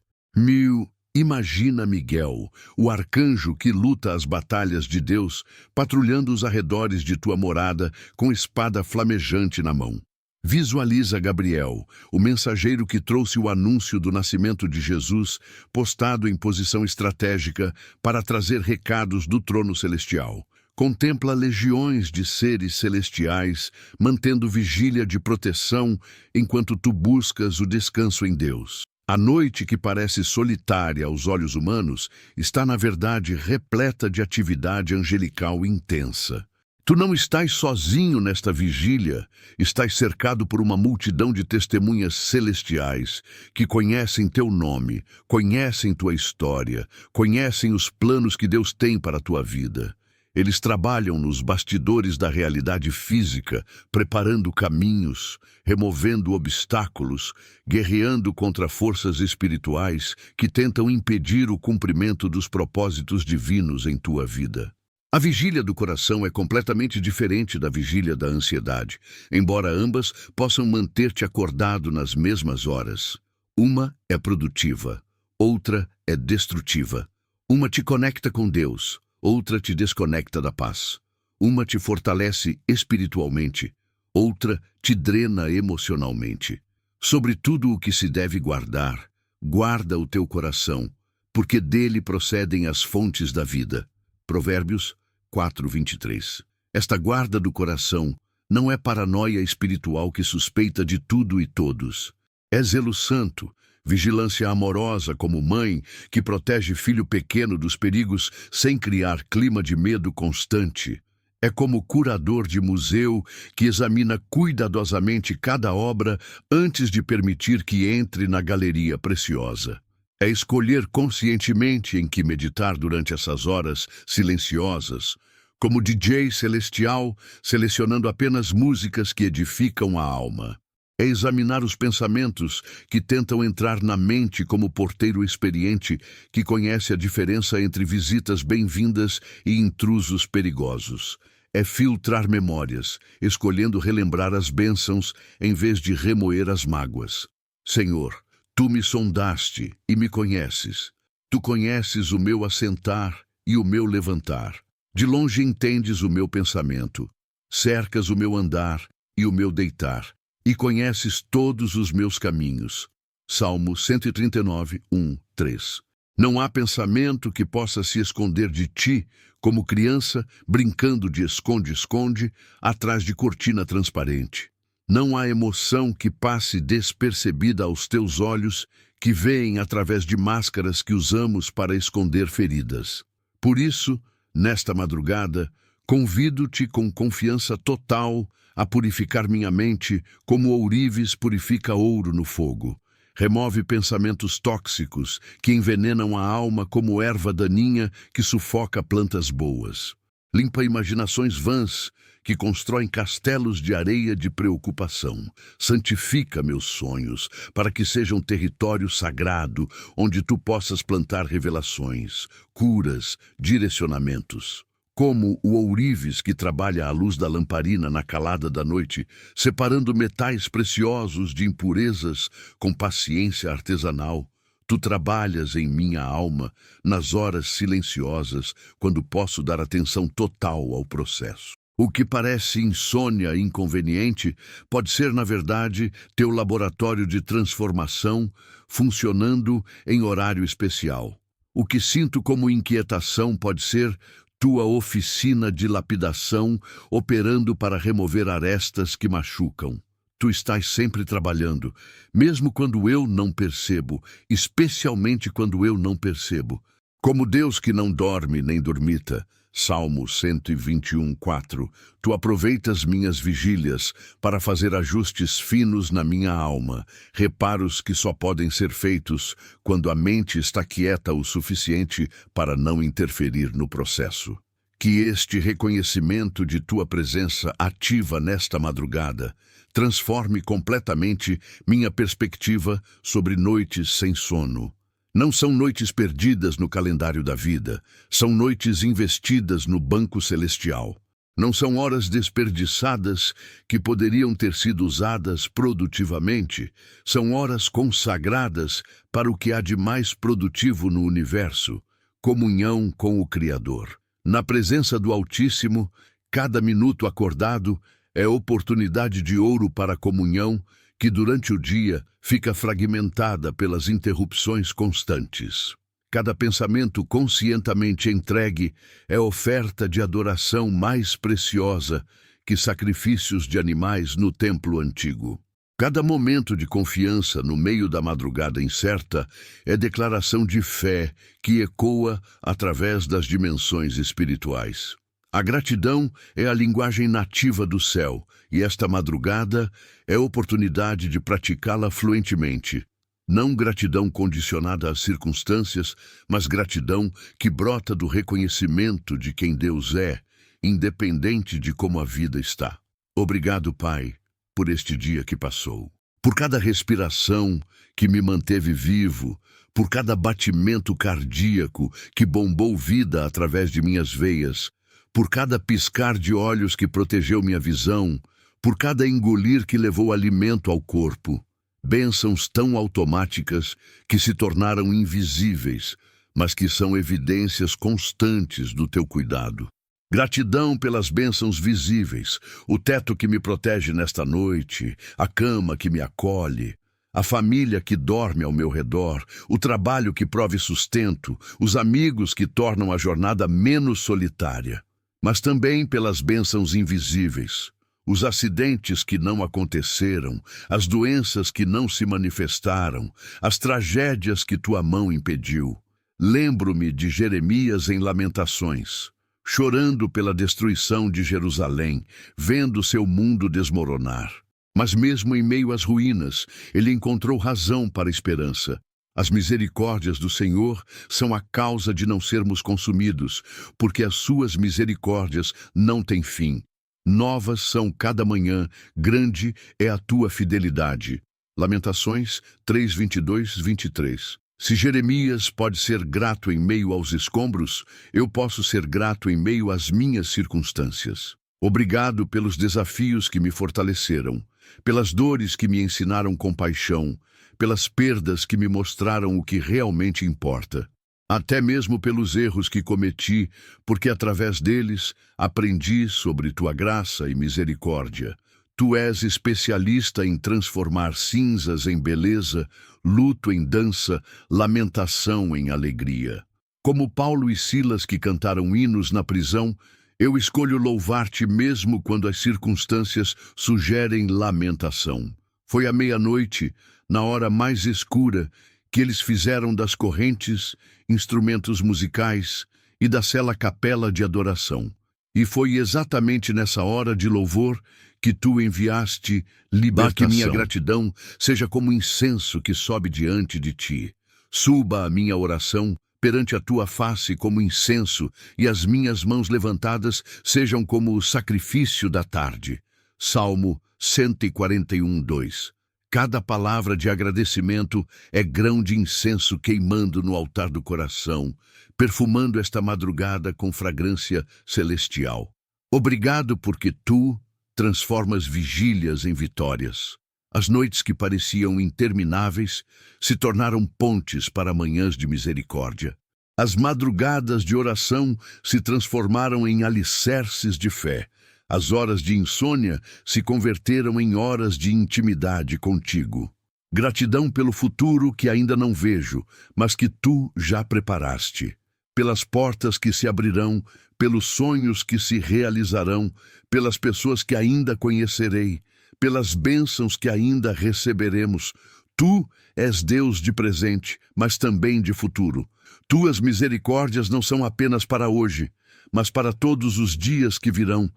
Imagina Miguel, o arcanjo que luta as batalhas de Deus, patrulhando os arredores de tua morada com espada flamejante na mão. Visualiza Gabriel, o mensageiro que trouxe o anúncio do nascimento de Jesus, postado em posição estratégica para trazer recados do trono celestial. Contempla legiões de seres celestiais, mantendo vigília de proteção enquanto tu buscas o descanso em Deus. A noite, que parece solitária aos olhos humanos, está, na verdade, repleta de atividade angelical intensa. Tu não estás sozinho nesta vigília, estás cercado por uma multidão de testemunhas celestiais que conhecem teu nome, conhecem tua história, conhecem os planos que Deus tem para a tua vida. Eles trabalham nos bastidores da realidade física, preparando caminhos, removendo obstáculos, guerreando contra forças espirituais que tentam impedir o cumprimento dos propósitos divinos em tua vida. A vigília do coração é completamente diferente da vigília da ansiedade, embora ambas possam manter-te acordado nas mesmas horas. Uma é produtiva, outra é destrutiva. Uma te conecta com Deus, outra te desconecta da paz. Uma te fortalece espiritualmente, outra te drena emocionalmente. Sobre tudo o que se deve guardar, guarda o teu coração, porque dele procedem as fontes da vida. Provérbios 4:23. Esta guarda do coração não é paranoia espiritual que suspeita de tudo e todos. É zelo santo, vigilância amorosa como mãe que protege filho pequeno dos perigos sem criar clima de medo constante. É como curador de museu que examina cuidadosamente cada obra antes de permitir que entre na galeria preciosa. É escolher conscientemente em que meditar durante essas horas silenciosas, como DJ celestial, selecionando apenas músicas que edificam a alma. É examinar os pensamentos que tentam entrar na mente como porteiro experiente que conhece a diferença entre visitas bem-vindas e intrusos perigosos. É filtrar memórias, escolhendo relembrar as bênçãos em vez de remoer as mágoas. Senhor, tu me sondaste e me conheces. Tu conheces o meu assentar e o meu levantar. De longe entendes o meu pensamento. Cercas o meu andar e o meu deitar. E conheces todos os meus caminhos. Salmo 139, 1, 3. Não há pensamento que possa se esconder de ti, como criança brincando de esconde-esconde atrás de cortina transparente. Não há emoção que passe despercebida aos teus olhos, que veem através de máscaras que usamos para esconder feridas. Por isso, nesta madrugada, convido-te com confiança total a purificar minha mente como ourives purifica ouro no fogo. Remove pensamentos tóxicos que envenenam a alma como erva daninha que sufoca plantas boas. Limpa imaginações vãs que constroem castelos de areia de preocupação. Santifica meus sonhos para que sejam território sagrado onde tu possas plantar revelações, curas, direcionamentos. Como o ourives que trabalha à luz da lamparina na calada da noite, separando metais preciosos de impurezas com paciência artesanal, tu trabalhas em minha alma nas horas silenciosas, quando posso dar atenção total ao processo. O que parece insônia e inconveniente pode ser, na verdade, teu laboratório de transformação funcionando em horário especial. O que sinto como inquietação pode ser tua oficina de lapidação operando para remover arestas que machucam. Tu estás sempre trabalhando, mesmo quando eu não percebo, especialmente quando eu não percebo. Como Deus que não dorme nem dormita, Salmo 121, 4, tu aproveitas minhas vigílias para fazer ajustes finos na minha alma, reparos que só podem ser feitos quando a mente está quieta o suficiente para não interferir no processo. Que este reconhecimento de tua presença ativa nesta madrugada transforme completamente minha perspectiva sobre noites sem sono. Não são noites perdidas no calendário da vida, são noites investidas no banco celestial. Não são horas desperdiçadas que poderiam ter sido usadas produtivamente. São horas consagradas para o que há de mais produtivo no universo: comunhão com o Criador. Na presença do Altíssimo, cada minuto acordado é oportunidade de ouro para a comunhão, que durante o dia fica fragmentada pelas interrupções constantes. Cada pensamento conscientemente entregue é oferta de adoração mais preciosa que sacrifícios de animais no templo antigo. Cada momento de confiança no meio da madrugada incerta é declaração de fé que ecoa através das dimensões espirituais. A gratidão é a linguagem nativa do céu, e esta madrugada é oportunidade de praticá-la fluentemente. Não gratidão condicionada às circunstâncias, mas gratidão que brota do reconhecimento de quem Deus é, independente de como a vida está. Obrigado, Pai, por este dia que passou, por cada respiração que me manteve vivo, por cada batimento cardíaco que bombou vida através de minhas veias, por cada piscar de olhos que protegeu minha visão, por cada engolir que levou alimento ao corpo. Bênçãos tão automáticas que se tornaram invisíveis, mas que são evidências constantes do teu cuidado. Gratidão pelas bênçãos visíveis, o teto que me protege nesta noite, a cama que me acolhe, a família que dorme ao meu redor, o trabalho que prove sustento, os amigos que tornam a jornada menos solitária. Mas também pelas bênçãos invisíveis, os acidentes que não aconteceram, as doenças que não se manifestaram, as tragédias que tua mão impediu. Lembro-me de Jeremias em Lamentações, chorando pela destruição de Jerusalém, vendo seu mundo desmoronar. Mas mesmo em meio às ruínas, ele encontrou razão para a esperança. As misericórdias do Senhor são a causa de não sermos consumidos, porque as suas misericórdias não têm fim. Novas são cada manhã, grande é a tua fidelidade. Lamentações 3, 22, 23. Se Jeremias pode ser grato em meio aos escombros, eu posso ser grato em meio às minhas circunstâncias. Obrigado pelos desafios que me fortaleceram, pelas dores que me ensinaram compaixão, pelas perdas que me mostraram o que realmente importa. Até mesmo pelos erros que cometi, porque através deles aprendi sobre tua graça e misericórdia. Tu és especialista em transformar cinzas em beleza, luto em dança, lamentação em alegria. Como Paulo e Silas que cantaram hinos na prisão, eu escolho louvar-te mesmo quando as circunstâncias sugerem lamentação. Foi à meia-noite, na hora mais escura, que eles fizeram das correntes instrumentos musicais e da cela capela de adoração. E foi exatamente nessa hora de louvor que tu enviaste libertação. Que minha gratidão seja como incenso que sobe diante de ti. Suba a minha oração perante a tua face como incenso, e as minhas mãos levantadas sejam como o sacrifício da tarde. Salmo 141, 2. Cada palavra de agradecimento é grão de incenso queimando no altar do coração, perfumando esta madrugada com fragrância celestial. Obrigado porque tu transformas vigílias em vitórias. As noites que pareciam intermináveis se tornaram pontes para manhãs de misericórdia. As madrugadas de oração se transformaram em alicerces de fé. As horas de insônia se converteram em horas de intimidade contigo. Gratidão pelo futuro que ainda não vejo, mas que tu já preparaste. Pelas portas que se abrirão, pelos sonhos que se realizarão, pelas pessoas que ainda conhecerei, pelas bênçãos que ainda receberemos. Tu és Deus de presente, mas também de futuro. Tuas misericórdias não são apenas para hoje, mas para todos os dias que virão.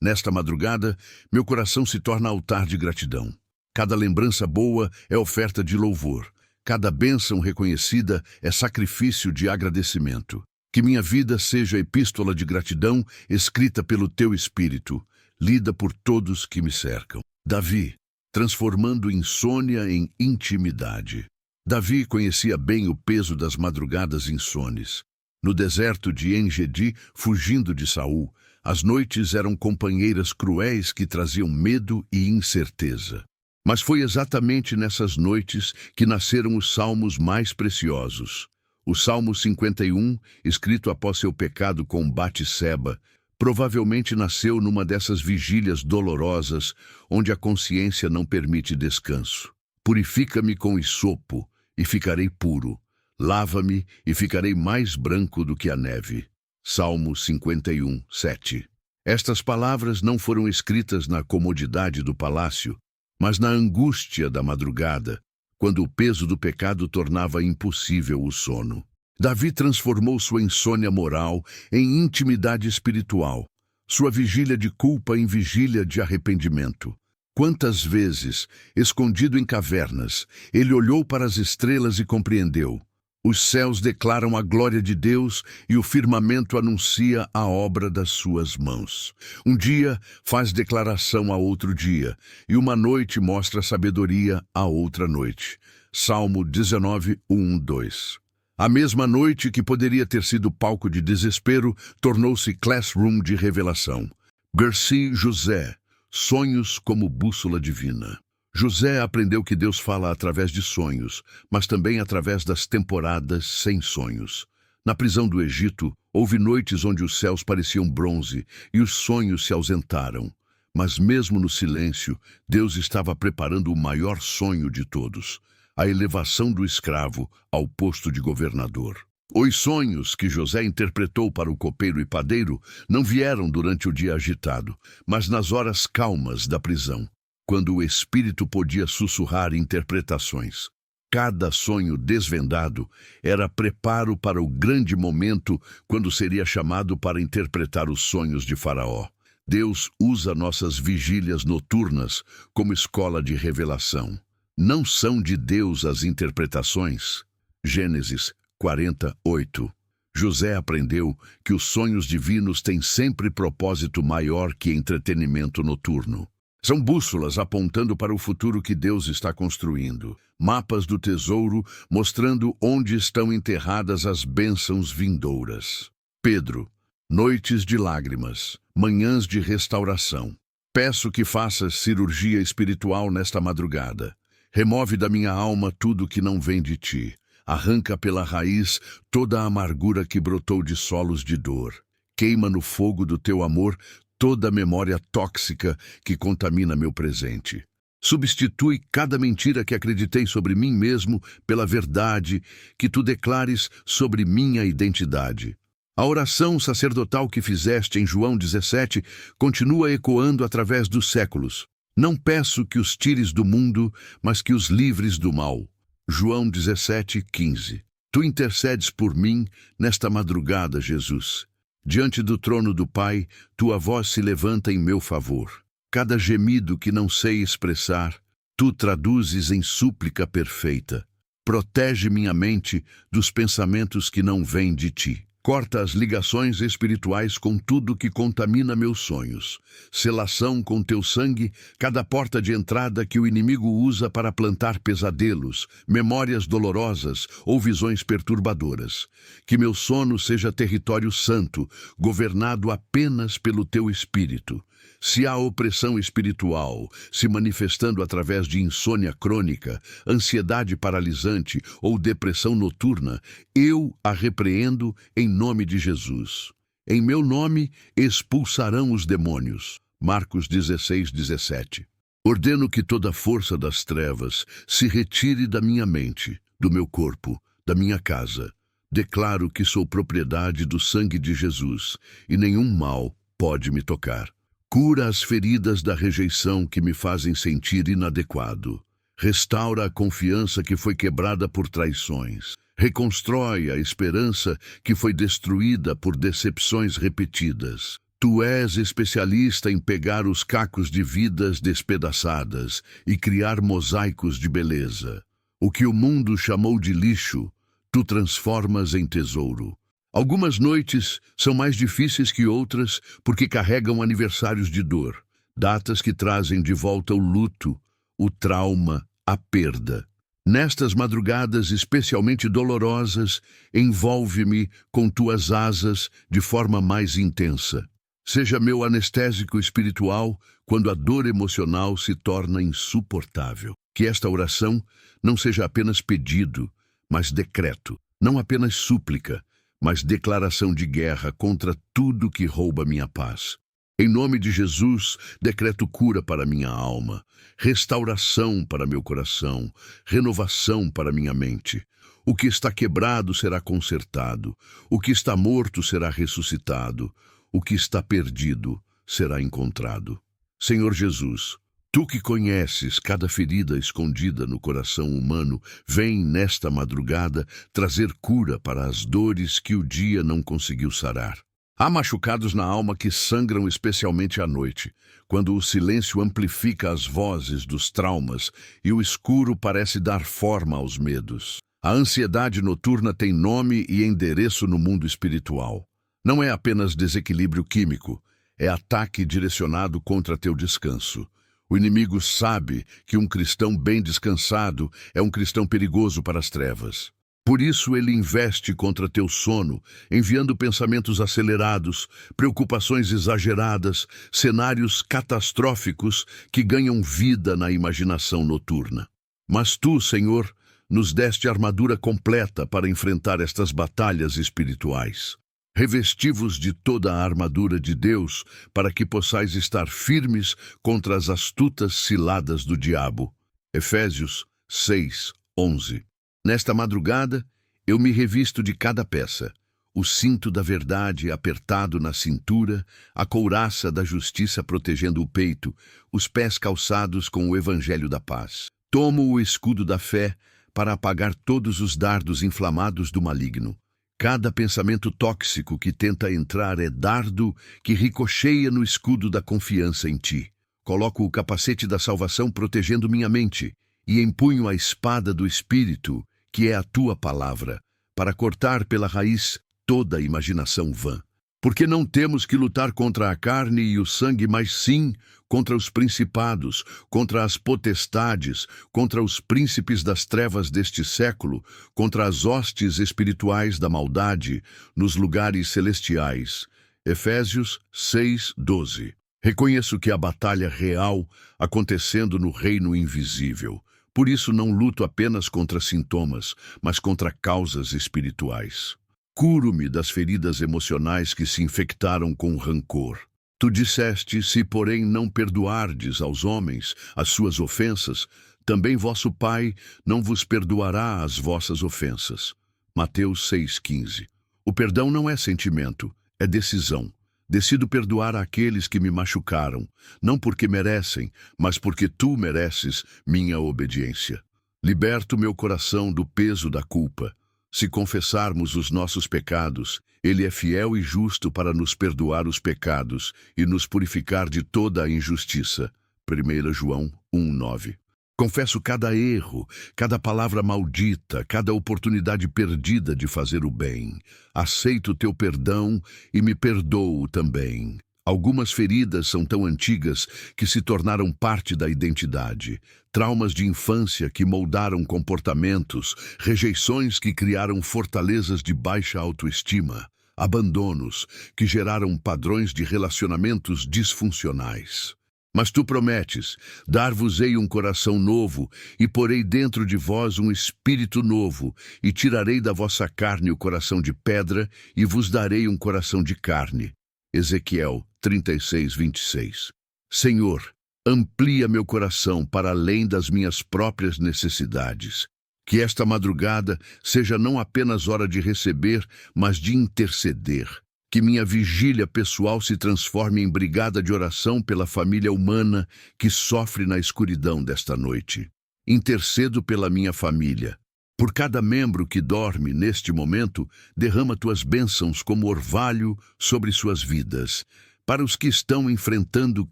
Nesta madrugada, meu coração se torna altar de gratidão. Cada lembrança boa é oferta de louvor. Cada bênção reconhecida é sacrifício de agradecimento. Que minha vida seja epístola de gratidão escrita pelo teu Espírito, lida por todos que me cercam. Davi, transformando insônia em intimidade. Davi conhecia bem o peso das madrugadas insones. No deserto de En-Gedi, fugindo de Saul, As noites eram companheiras cruéis que traziam medo e incerteza. Mas foi exatamente nessas noites que nasceram os salmos mais preciosos. O Salmo 51, escrito após seu pecado com Batseba, provavelmente nasceu numa dessas vigílias dolorosas onde a consciência não permite descanso. Purifica-me com hisopo e ficarei puro. Lava-me e ficarei mais branco do que a neve. Salmo 51, 7. Estas palavras não foram escritas na comodidade do palácio, mas na angústia da madrugada, quando o peso do pecado tornava impossível o sono. Davi transformou sua insônia moral em intimidade espiritual, sua vigília de culpa em vigília de arrependimento. Quantas vezes, escondido em cavernas, ele olhou para as estrelas e compreendeu: os céus declaram a glória de Deus e o firmamento anuncia a obra das suas mãos. Um dia faz declaração a outro dia, e uma noite mostra sabedoria a outra noite. Salmo 19, 1, 2. A mesma noite que poderia ter sido palco de desespero, tornou-se classroom de revelação. Garcia José, sonhos como bússola divina. José aprendeu que Deus fala através de sonhos, mas também através das temporadas sem sonhos. Na prisão do Egito, houve noites onde os céus pareciam bronze e os sonhos se ausentaram. Mas mesmo no silêncio, Deus estava preparando o maior sonho de todos: a elevação do escravo ao posto de governador. Os sonhos que José interpretou para o copeiro e padeiro não vieram durante o dia agitado, mas nas horas calmas da prisão, quando o espírito podia sussurrar interpretações. Cada sonho desvendado era preparo para o grande momento quando seria chamado para interpretar os sonhos de Faraó. Deus usa nossas vigílias noturnas como escola de revelação. Não são de Deus as interpretações? Gênesis 48. José aprendeu que os sonhos divinos têm sempre propósito maior que entretenimento noturno. São bússolas apontando para o futuro que Deus está construindo. Mapas do tesouro mostrando onde estão enterradas as bênçãos vindouras. Pedro, noites de lágrimas, manhãs de restauração. Peço que faças cirurgia espiritual nesta madrugada. Remove da minha alma tudo que não vem de ti. Arranca pela raiz toda a amargura que brotou de solos de dor. Queima no fogo do teu amor toda a memória tóxica que contamina meu presente. Substitui cada mentira que acreditei sobre mim mesmo pela verdade que tu declares sobre minha identidade. A oração sacerdotal que fizeste em João 17 continua ecoando através dos séculos. Não peço que os tires do mundo, mas que os livres do mal. João 17, 15. Tu intercedes por mim nesta madrugada, Jesus. Diante do trono do Pai, tua voz se levanta em meu favor. Cada gemido que não sei expressar, tu traduzes em súplica perfeita. Protege minha mente dos pensamentos que não vêm de ti. Corta as ligações espirituais com tudo que contamina meus sonhos. Selação com teu sangue cada porta de entrada que o inimigo usa para plantar pesadelos, memórias dolorosas ou visões perturbadoras. Que meu sono seja território santo, governado apenas pelo teu espírito. Se há opressão espiritual se manifestando através de insônia crônica, ansiedade paralisante ou depressão noturna, eu a repreendo em nome de Jesus. Em meu nome expulsarão os demônios. Marcos 16, 17. Ordeno que toda força das trevas se retire da minha mente, do meu corpo, da minha casa. Declaro que sou propriedade do sangue de Jesus e nenhum mal pode me tocar. Cura as feridas da rejeição que me fazem sentir inadequado. Restaura a confiança que foi quebrada por traições. Reconstrói a esperança que foi destruída por decepções repetidas. Tu és especialista em pegar os cacos de vidas despedaçadas e criar mosaicos de beleza. O que o mundo chamou de lixo, tu transformas em tesouro. Algumas noites são mais difíceis que outras porque carregam aniversários de dor, datas que trazem de volta o luto, o trauma, a perda. Nestas madrugadas especialmente dolorosas, envolve-me com tuas asas de forma mais intensa. Seja meu anestésico espiritual quando a dor emocional se torna insuportável. Que esta oração não seja apenas pedido, mas decreto. Não apenas súplica, mas declaração de guerra contra tudo que rouba minha paz. Em nome de Jesus, decreto cura para minha alma, restauração para meu coração, renovação para minha mente. O que está quebrado será consertado, o que está morto será ressuscitado, o que está perdido será encontrado. Senhor Jesus, Tu que conheces cada ferida escondida no coração humano, vem nesta madrugada trazer cura para as dores que o dia não conseguiu sarar. Há machucados na alma que sangram especialmente à noite, quando o silêncio amplifica as vozes dos traumas e o escuro parece dar forma aos medos. A ansiedade noturna tem nome e endereço no mundo espiritual. Não é apenas desequilíbrio químico, é ataque direcionado contra teu descanso. O inimigo sabe que um cristão bem descansado é um cristão perigoso para as trevas. Por isso ele investe contra teu sono, enviando pensamentos acelerados, preocupações exageradas, cenários catastróficos que ganham vida na imaginação noturna. Mas tu, Senhor, nos deste armadura completa para enfrentar estas batalhas espirituais. Revesti-vos de toda a armadura de Deus, para que possais estar firmes contra as astutas ciladas do diabo. Efésios 6:11. Nesta madrugada, eu me revisto de cada peça, o cinto da verdade apertado na cintura, a couraça da justiça protegendo o peito, os pés calçados com o evangelho da paz. Tomo o escudo da fé para apagar todos os dardos inflamados do maligno. Cada pensamento tóxico que tenta entrar é dardo que ricocheia no escudo da confiança em ti. Coloco o capacete da salvação protegendo minha mente e empunho a espada do Espírito, que é a tua palavra, para cortar pela raiz toda a imaginação vã. Porque não temos que lutar contra a carne e o sangue, mas sim contra os principados, contra as potestades, contra os príncipes das trevas deste século, contra as hostes espirituais da maldade nos lugares celestiais. Efésios 6:12. Reconheço que a batalha real acontecendo no reino invisível. Por isso não luto apenas contra sintomas, mas contra causas espirituais. Curo-me das feridas emocionais que se infectaram com rancor. Tu disseste, se porém não perdoardes aos homens as suas ofensas, também vosso Pai não vos perdoará as vossas ofensas. Mateus 6:15. O perdão não é sentimento, é decisão. Decido perdoar aqueles que me machucaram, não porque merecem, mas porque tu mereces minha obediência. Liberto meu coração do peso da culpa. Se confessarmos os nossos pecados, Ele é fiel e justo para nos perdoar os pecados e nos purificar de toda a injustiça. 1 João 1:9. Confesso cada erro, cada palavra maldita, cada oportunidade perdida de fazer o bem. Aceito teu perdão e me perdoo também. Algumas feridas são tão antigas que se tornaram parte da identidade. Traumas de infância que moldaram comportamentos, rejeições que criaram fortalezas de baixa autoestima, abandonos que geraram padrões de relacionamentos disfuncionais. Mas tu prometes, dar-vos-ei um coração novo, e porei dentro de vós um espírito novo, e tirarei da vossa carne o coração de pedra, e vos darei um coração de carne. Ezequiel 36:26. Senhor, amplia meu coração para além das minhas próprias necessidades. Que esta madrugada seja não apenas hora de receber, mas de interceder. Que minha vigília pessoal se transforme em brigada de oração pela família humana que sofre na escuridão desta noite. Intercedo pela minha família. Por cada membro que dorme neste momento, derrama tuas bênçãos como orvalho sobre suas vidas. Para os que estão enfrentando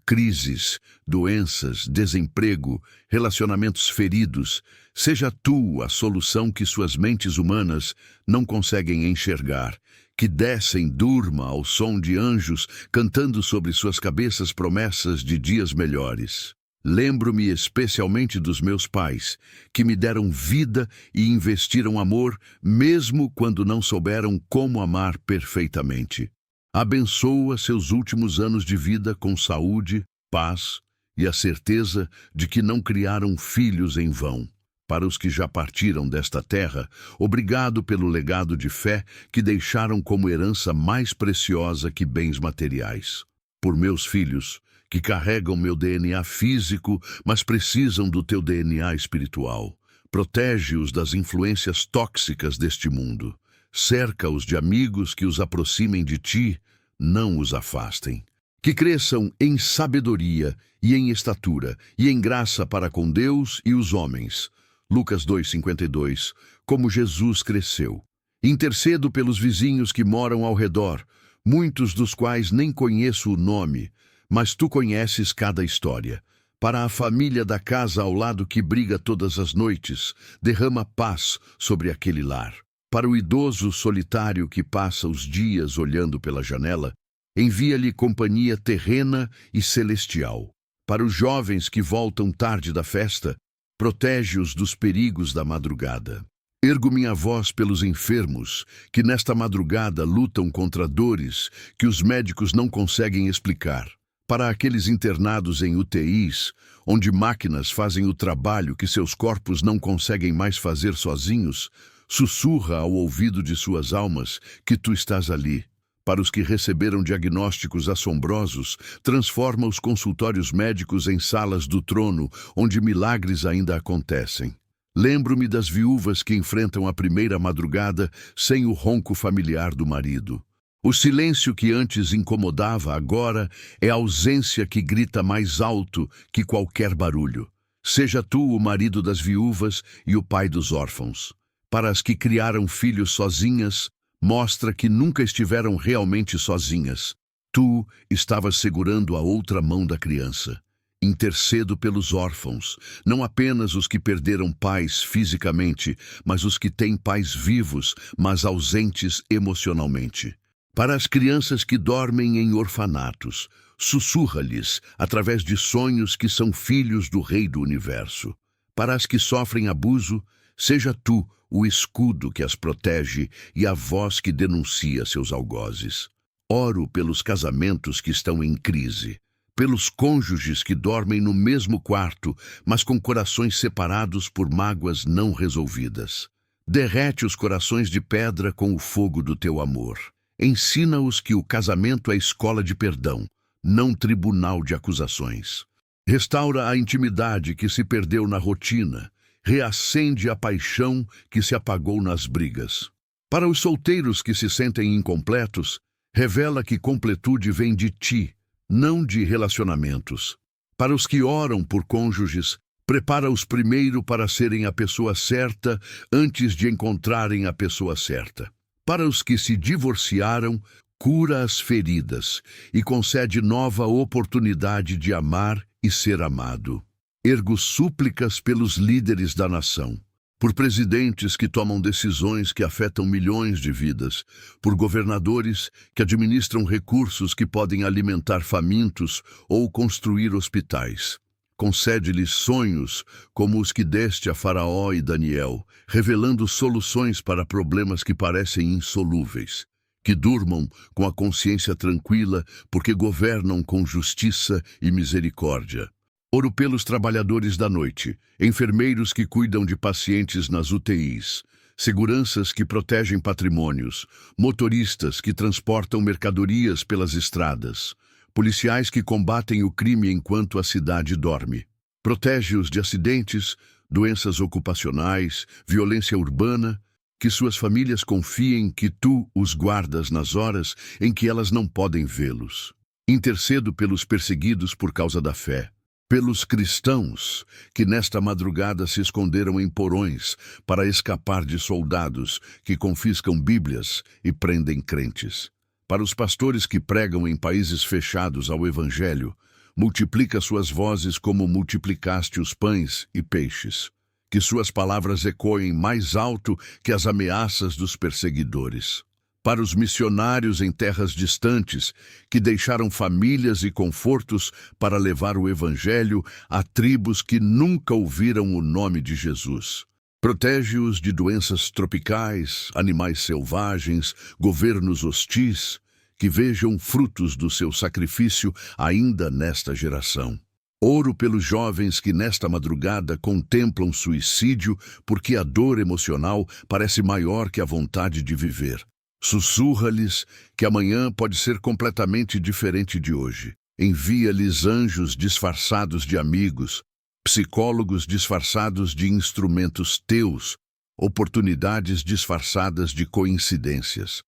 crises, doenças, desemprego, relacionamentos feridos, seja tu a solução que suas mentes humanas não conseguem enxergar. Que descem durma ao som de anjos cantando sobre suas cabeças promessas de dias melhores. Lembro-me especialmente dos meus pais, que me deram vida e investiram amor, mesmo quando não souberam como amar perfeitamente. Abençoa seus últimos anos de vida com saúde, paz e a certeza de que não criaram filhos em vão. Para os que já partiram desta terra, obrigado pelo legado de fé que deixaram como herança mais preciosa que bens materiais. Por meus filhos, que carregam meu DNA físico, mas precisam do teu DNA espiritual. Protege-os das influências tóxicas deste mundo. Cerca-os de amigos que os aproximem de ti, não os afastem. Que cresçam em sabedoria e em estatura e em graça para com Deus e os homens. Lucas 2:52, como Jesus cresceu. Intercedo pelos vizinhos que moram ao redor, muitos dos quais nem conheço o nome, mas tu conheces cada história. Para a família da casa ao lado que briga todas as noites, derrama paz sobre aquele lar. Para o idoso solitário que passa os dias olhando pela janela, envia-lhe companhia terrena e celestial. Para os jovens que voltam tarde da festa, protege-os dos perigos da madrugada. Ergo minha voz pelos enfermos, que nesta madrugada lutam contra dores que os médicos não conseguem explicar. Para aqueles internados em UTIs, onde máquinas fazem o trabalho que seus corpos não conseguem mais fazer sozinhos, sussurra ao ouvido de suas almas que tu estás ali. Para os que receberam diagnósticos assombrosos, transforma os consultórios médicos em salas do trono, onde milagres ainda acontecem. Lembro-me das viúvas que enfrentam a primeira madrugada sem o ronco familiar do marido. O silêncio que antes incomodava agora é a ausência que grita mais alto que qualquer barulho. Seja tu o marido das viúvas e o pai dos órfãos. Para as que criaram filhos sozinhas, mostra que nunca estiveram realmente sozinhas. Tu estavas segurando a outra mão da criança. Intercedo pelos órfãos, não apenas os que perderam pais fisicamente, mas os que têm pais vivos, mas ausentes emocionalmente. Para as crianças que dormem em orfanatos, sussurra-lhes através de sonhos que são filhos do Rei do Universo. Para as que sofrem abuso, seja tu o escudo que as protege e a voz que denuncia seus algozes. Oro pelos casamentos que estão em crise, pelos cônjuges que dormem no mesmo quarto, mas com corações separados por mágoas não resolvidas. Derrete os corações de pedra com o fogo do teu amor. Ensina-os que o casamento é escola de perdão, não tribunal de acusações. Restaura a intimidade que se perdeu na rotina. Reacende a paixão que se apagou nas brigas. Para os solteiros que se sentem incompletos, revela que completude vem de ti, não de relacionamentos. Para os que oram por cônjuges, prepara-os primeiro para serem a pessoa certa antes de encontrarem a pessoa certa. Para os que se divorciaram, cura as feridas e concede nova oportunidade de amar e ser amado. Ergo súplicas pelos líderes da nação, por presidentes que tomam decisões que afetam milhões de vidas, por governadores que administram recursos que podem alimentar famintos ou construir hospitais. Concede-lhes sonhos como os que deste a Faraó e Daniel, revelando soluções para problemas que parecem insolúveis. Que durmam com a consciência tranquila, porque governam com justiça e misericórdia. Oro pelos trabalhadores da noite, enfermeiros que cuidam de pacientes nas UTIs, seguranças que protegem patrimônios, motoristas que transportam mercadorias pelas estradas, policiais que combatem o crime enquanto a cidade dorme. Protege-os de acidentes, doenças ocupacionais, violência urbana, que suas famílias confiem que tu os guardas nas horas em que elas não podem vê-los. Intercedo pelos perseguidos por causa da fé. Pelos cristãos que nesta madrugada se esconderam em porões para escapar de soldados que confiscam Bíblias e prendem crentes. Para os pastores que pregam em países fechados ao Evangelho, multiplica suas vozes como multiplicaste os pães e peixes. Que suas palavras ecoem mais alto que as ameaças dos perseguidores. Para os missionários em terras distantes, que deixaram famílias e confortos para levar o Evangelho a tribos que nunca ouviram o nome de Jesus. Protege-os de doenças tropicais, animais selvagens, governos hostis, que vejam frutos do seu sacrifício ainda nesta geração. Oro pelos jovens que nesta madrugada contemplam suicídio porque a dor emocional parece maior que a vontade de viver. Sussurra-lhes que amanhã pode ser completamente diferente de hoje. Envia-lhes anjos disfarçados de amigos, psicólogos disfarçados de instrumentos teus, oportunidades disfarçadas de coincidências.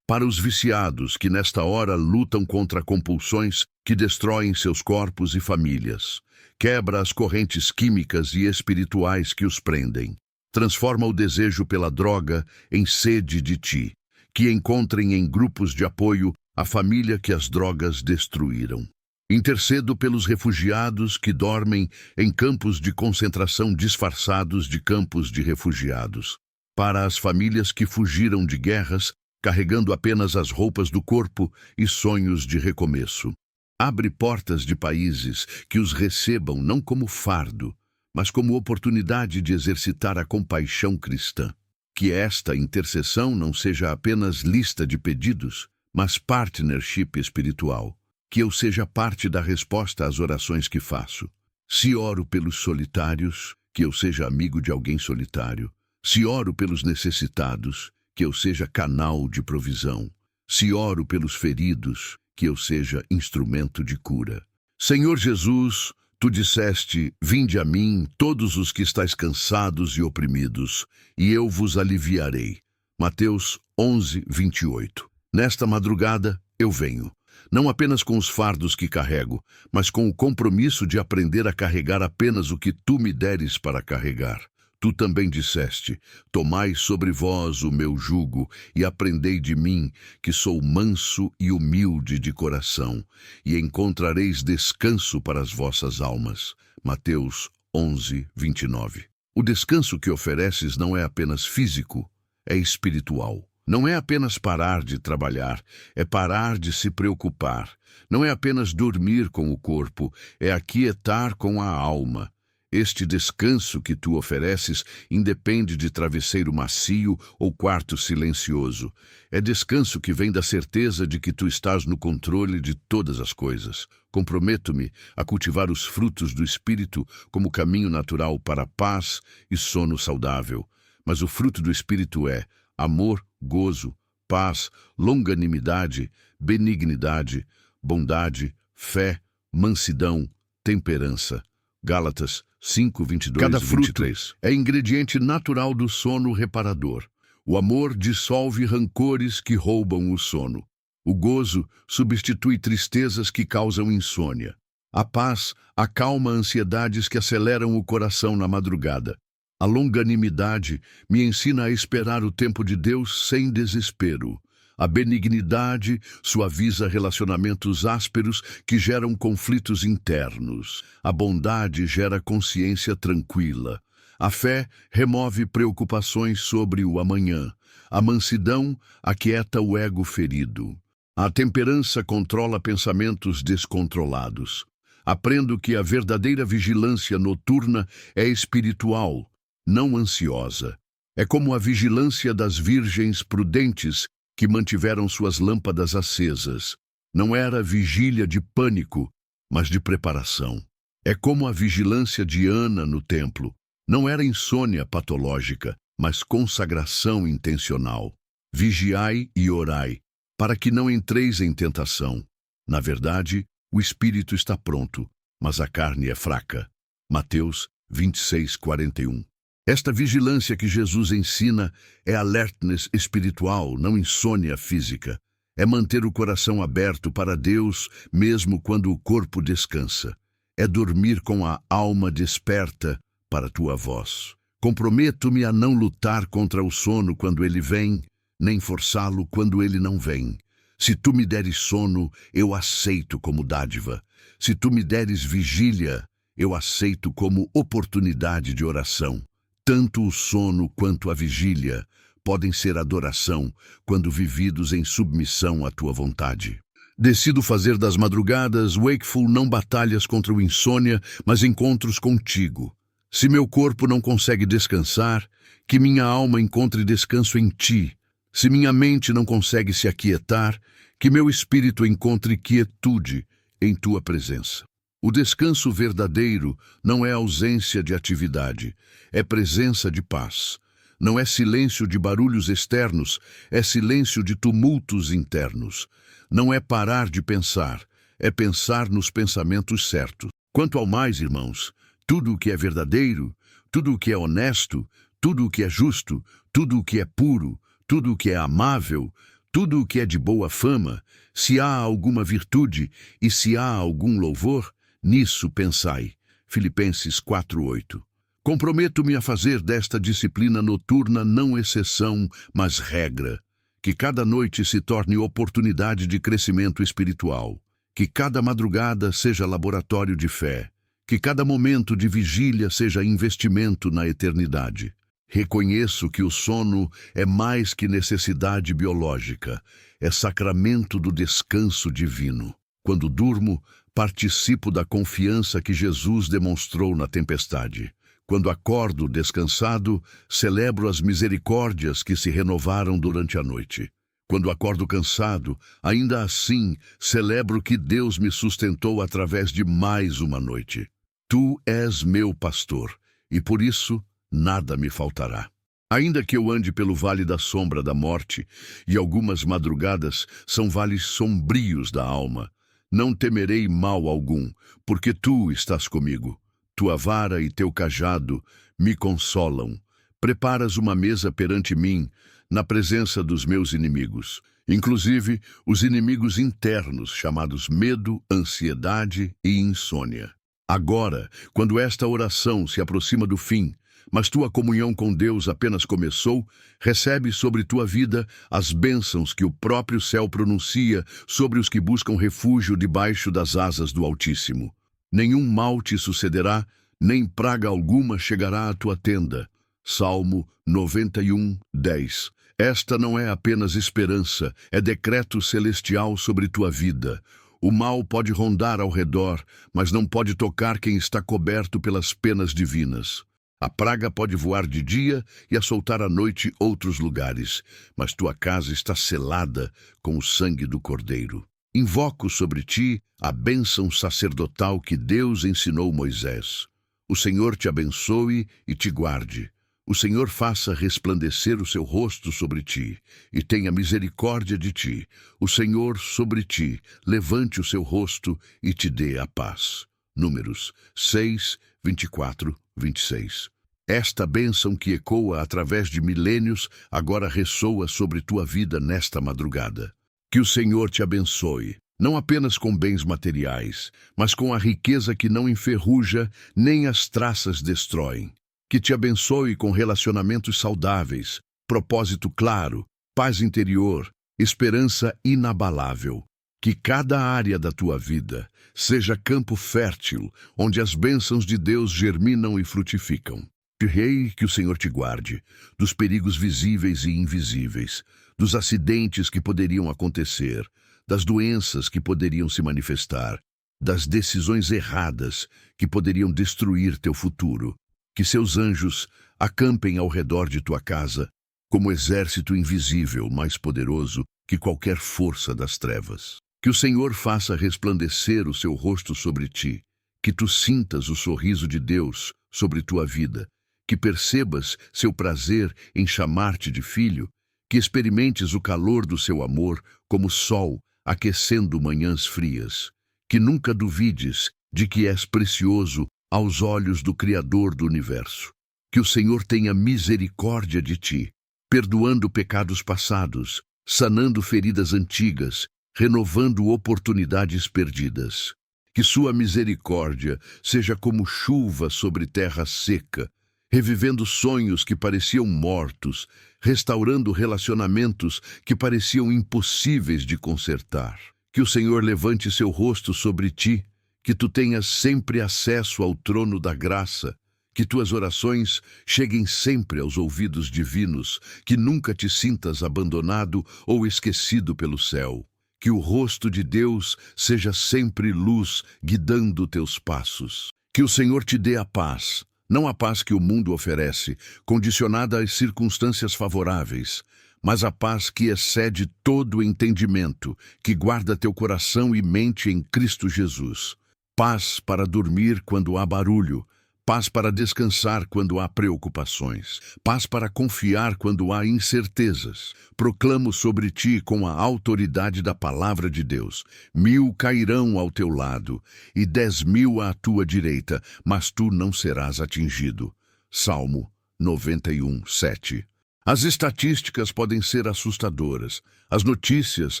Para os viciados que nesta hora lutam contra compulsões que destroem seus corpos e famílias. Quebra as correntes químicas e espirituais que os prendem. Transforma o desejo pela droga em sede de ti. Que encontrem em grupos de apoio a família que as drogas destruíram. Intercedo pelos refugiados que dormem em campos de concentração disfarçados de campos de refugiados. Para as famílias que fugiram de guerras, carregando apenas as roupas do corpo e sonhos de recomeço. Abre portas de países que os recebam não como fardo, mas como oportunidade de exercitar a compaixão cristã. Que esta intercessão não seja apenas lista de pedidos, mas partnership espiritual. Que eu seja parte da resposta às orações que faço. Se oro pelos solitários, que eu seja amigo de alguém solitário. Se oro pelos necessitados, que eu seja canal de provisão. Se oro pelos feridos, que eu seja instrumento de cura. Senhor Jesus, tu disseste, vinde a mim todos os que estáis cansados e oprimidos, e eu vos aliviarei. Mateus 11, 28. Nesta madrugada eu venho, não apenas com os fardos que carrego, mas com o compromisso de aprender a carregar apenas o que tu me deres para carregar. Tu também disseste, tomai sobre vós o meu jugo e aprendei de mim, que sou manso e humilde de coração, e encontrareis descanso para as vossas almas. Mateus 11, 29. O descanso que ofereces não é apenas físico, é espiritual. Não é apenas parar de trabalhar, é parar de se preocupar. Não é apenas dormir com o corpo, é aquietar com a alma. Este descanso que tu ofereces independe de travesseiro macio ou quarto silencioso. É descanso que vem da certeza de que tu estás no controle de todas as coisas. Comprometo-me a cultivar os frutos do Espírito como caminho natural para paz e sono saudável. Mas o fruto do Espírito é amor, gozo, paz, longanimidade, benignidade, bondade, fé, mansidão, temperança. Gálatas 5, 22 Cada e 23. É ingrediente natural do sono reparador. O amor dissolve rancores que roubam o sono. O gozo substitui tristezas que causam insônia. A paz acalma ansiedades que aceleram o coração na madrugada. A longanimidade me ensina a esperar o tempo de Deus sem desespero. A benignidade suaviza relacionamentos ásperos que geram conflitos internos. A bondade gera consciência tranquila. A fé remove preocupações sobre o amanhã. A mansidão aquieta o ego ferido. A temperança controla pensamentos descontrolados. Aprendo que a verdadeira vigilância noturna é espiritual, não ansiosa. É como a vigilância das virgens prudentes que mantiveram suas lâmpadas acesas. Não era vigília de pânico, mas de preparação. É como a vigilância de Ana no templo. Não era insônia patológica, mas consagração intencional. Vigiai e orai, para que não entreis em tentação. Na verdade, o espírito está pronto, mas a carne é fraca. Mateus 26, 41. Esta vigilância que Jesus ensina é alertness espiritual, não insônia física. É manter o coração aberto para Deus, mesmo quando o corpo descansa. É dormir com a alma desperta para tua voz. Comprometo-me a não lutar contra o sono quando ele vem, nem forçá-lo quando ele não vem. Se tu me deres sono, eu aceito como dádiva. Se tu me deres vigília, eu aceito como oportunidade de oração. Tanto o sono quanto a vigília podem ser adoração quando vividos em submissão à tua vontade. Decido fazer das madrugadas wakeful não batalhas contra o insônia, mas encontros contigo. Se meu corpo não consegue descansar, que minha alma encontre descanso em ti. Se minha mente não consegue se aquietar, que meu espírito encontre quietude em tua presença. O descanso verdadeiro não é ausência de atividade, é presença de paz. Não é silêncio de barulhos externos, é silêncio de tumultos internos. Não é parar de pensar, é pensar nos pensamentos certos. Quanto ao mais, irmãos, tudo o que é verdadeiro, tudo o que é honesto, tudo o que é justo, tudo o que é puro, tudo o que é amável, tudo o que é de boa fama, se há alguma virtude e se há algum louvor, nisso pensai. Filipenses 4:8. Comprometo-me a fazer desta disciplina noturna não exceção, mas regra. Que cada noite se torne oportunidade de crescimento espiritual. Que cada madrugada seja laboratório de fé. Que cada momento de vigília seja investimento na eternidade. Reconheço que o sono é mais que necessidade biológica, é sacramento do descanso divino. Quando durmo, participo da confiança que Jesus demonstrou na tempestade. Quando acordo descansado, celebro as misericórdias que se renovaram durante a noite. Quando acordo cansado, ainda assim celebro que Deus me sustentou através de mais uma noite. Tu és meu pastor, e por isso nada me faltará. Ainda que eu ande pelo vale da sombra da morte, e algumas madrugadas são vales sombrios da alma, não temerei mal algum, porque tu estás comigo. Tua vara e teu cajado me consolam. Preparas uma mesa perante mim, na presença dos meus inimigos, inclusive os inimigos internos, chamados medo, ansiedade e insônia. Agora, quando esta oração se aproxima do fim, mas tua comunhão com Deus apenas começou, recebe sobre tua vida as bênçãos que o próprio céu pronuncia sobre os que buscam refúgio debaixo das asas do Altíssimo. Nenhum mal te sucederá, nem praga alguma chegará à tua tenda. Salmo 91:10. Esta não é apenas esperança, é decreto celestial sobre tua vida. O mal pode rondar ao redor, mas não pode tocar quem está coberto pelas penas divinas. A praga pode voar de dia e assoltar à noite outros lugares, mas tua casa está selada com o sangue do Cordeiro. Invoco sobre ti a bênção sacerdotal que Deus ensinou Moisés. O Senhor te abençoe e te guarde. O Senhor faça resplandecer o seu rosto sobre ti e tenha misericórdia de ti. O Senhor sobre ti levante o seu rosto e te dê a paz. Números 6, 24, 26. Esta bênção que ecoa através de milênios agora ressoa sobre tua vida nesta madrugada. Que o Senhor te abençoe, não apenas com bens materiais, mas com a riqueza que não enferruja nem as traças destroem. Que te abençoe com relacionamentos saudáveis, propósito claro, paz interior, esperança inabalável. Que cada área da tua vida seja campo fértil, onde as bênçãos de Deus germinam e frutificam. Rei, que o Senhor te guarde dos perigos visíveis e invisíveis, dos acidentes que poderiam acontecer, das doenças que poderiam se manifestar, das decisões erradas que poderiam destruir teu futuro. Que seus anjos acampem ao redor de tua casa, como exército invisível mais poderoso que qualquer força das trevas. Que o Senhor faça resplandecer o seu rosto sobre ti, que tu sintas o sorriso de Deus sobre tua vida, que percebas seu prazer em chamar-te de filho, que experimentes o calor do seu amor como sol aquecendo manhãs frias, que nunca duvides de que és precioso aos olhos do Criador do universo. Que o Senhor tenha misericórdia de ti, perdoando pecados passados, sanando feridas antigas, renovando oportunidades perdidas. Que sua misericórdia seja como chuva sobre terra seca, revivendo sonhos que pareciam mortos, restaurando relacionamentos que pareciam impossíveis de consertar. Que o Senhor levante seu rosto sobre ti, que tu tenhas sempre acesso ao trono da graça, que tuas orações cheguem sempre aos ouvidos divinos, que nunca te sintas abandonado ou esquecido pelo céu. Que o rosto de Deus seja sempre luz, guiando teus passos. Que o Senhor te dê a paz, não a paz que o mundo oferece, condicionada às circunstâncias favoráveis, mas a paz que excede todo o entendimento, que guarda teu coração e mente em Cristo Jesus. Paz para dormir quando há barulho, paz para descansar quando há preocupações, paz para confiar quando há incertezas. Proclamo sobre ti com a autoridade da palavra de Deus: 1000 cairão ao teu lado e 10.000 à tua direita, mas tu não serás atingido. Salmo 91, 7. As estatísticas podem ser assustadoras, as notícias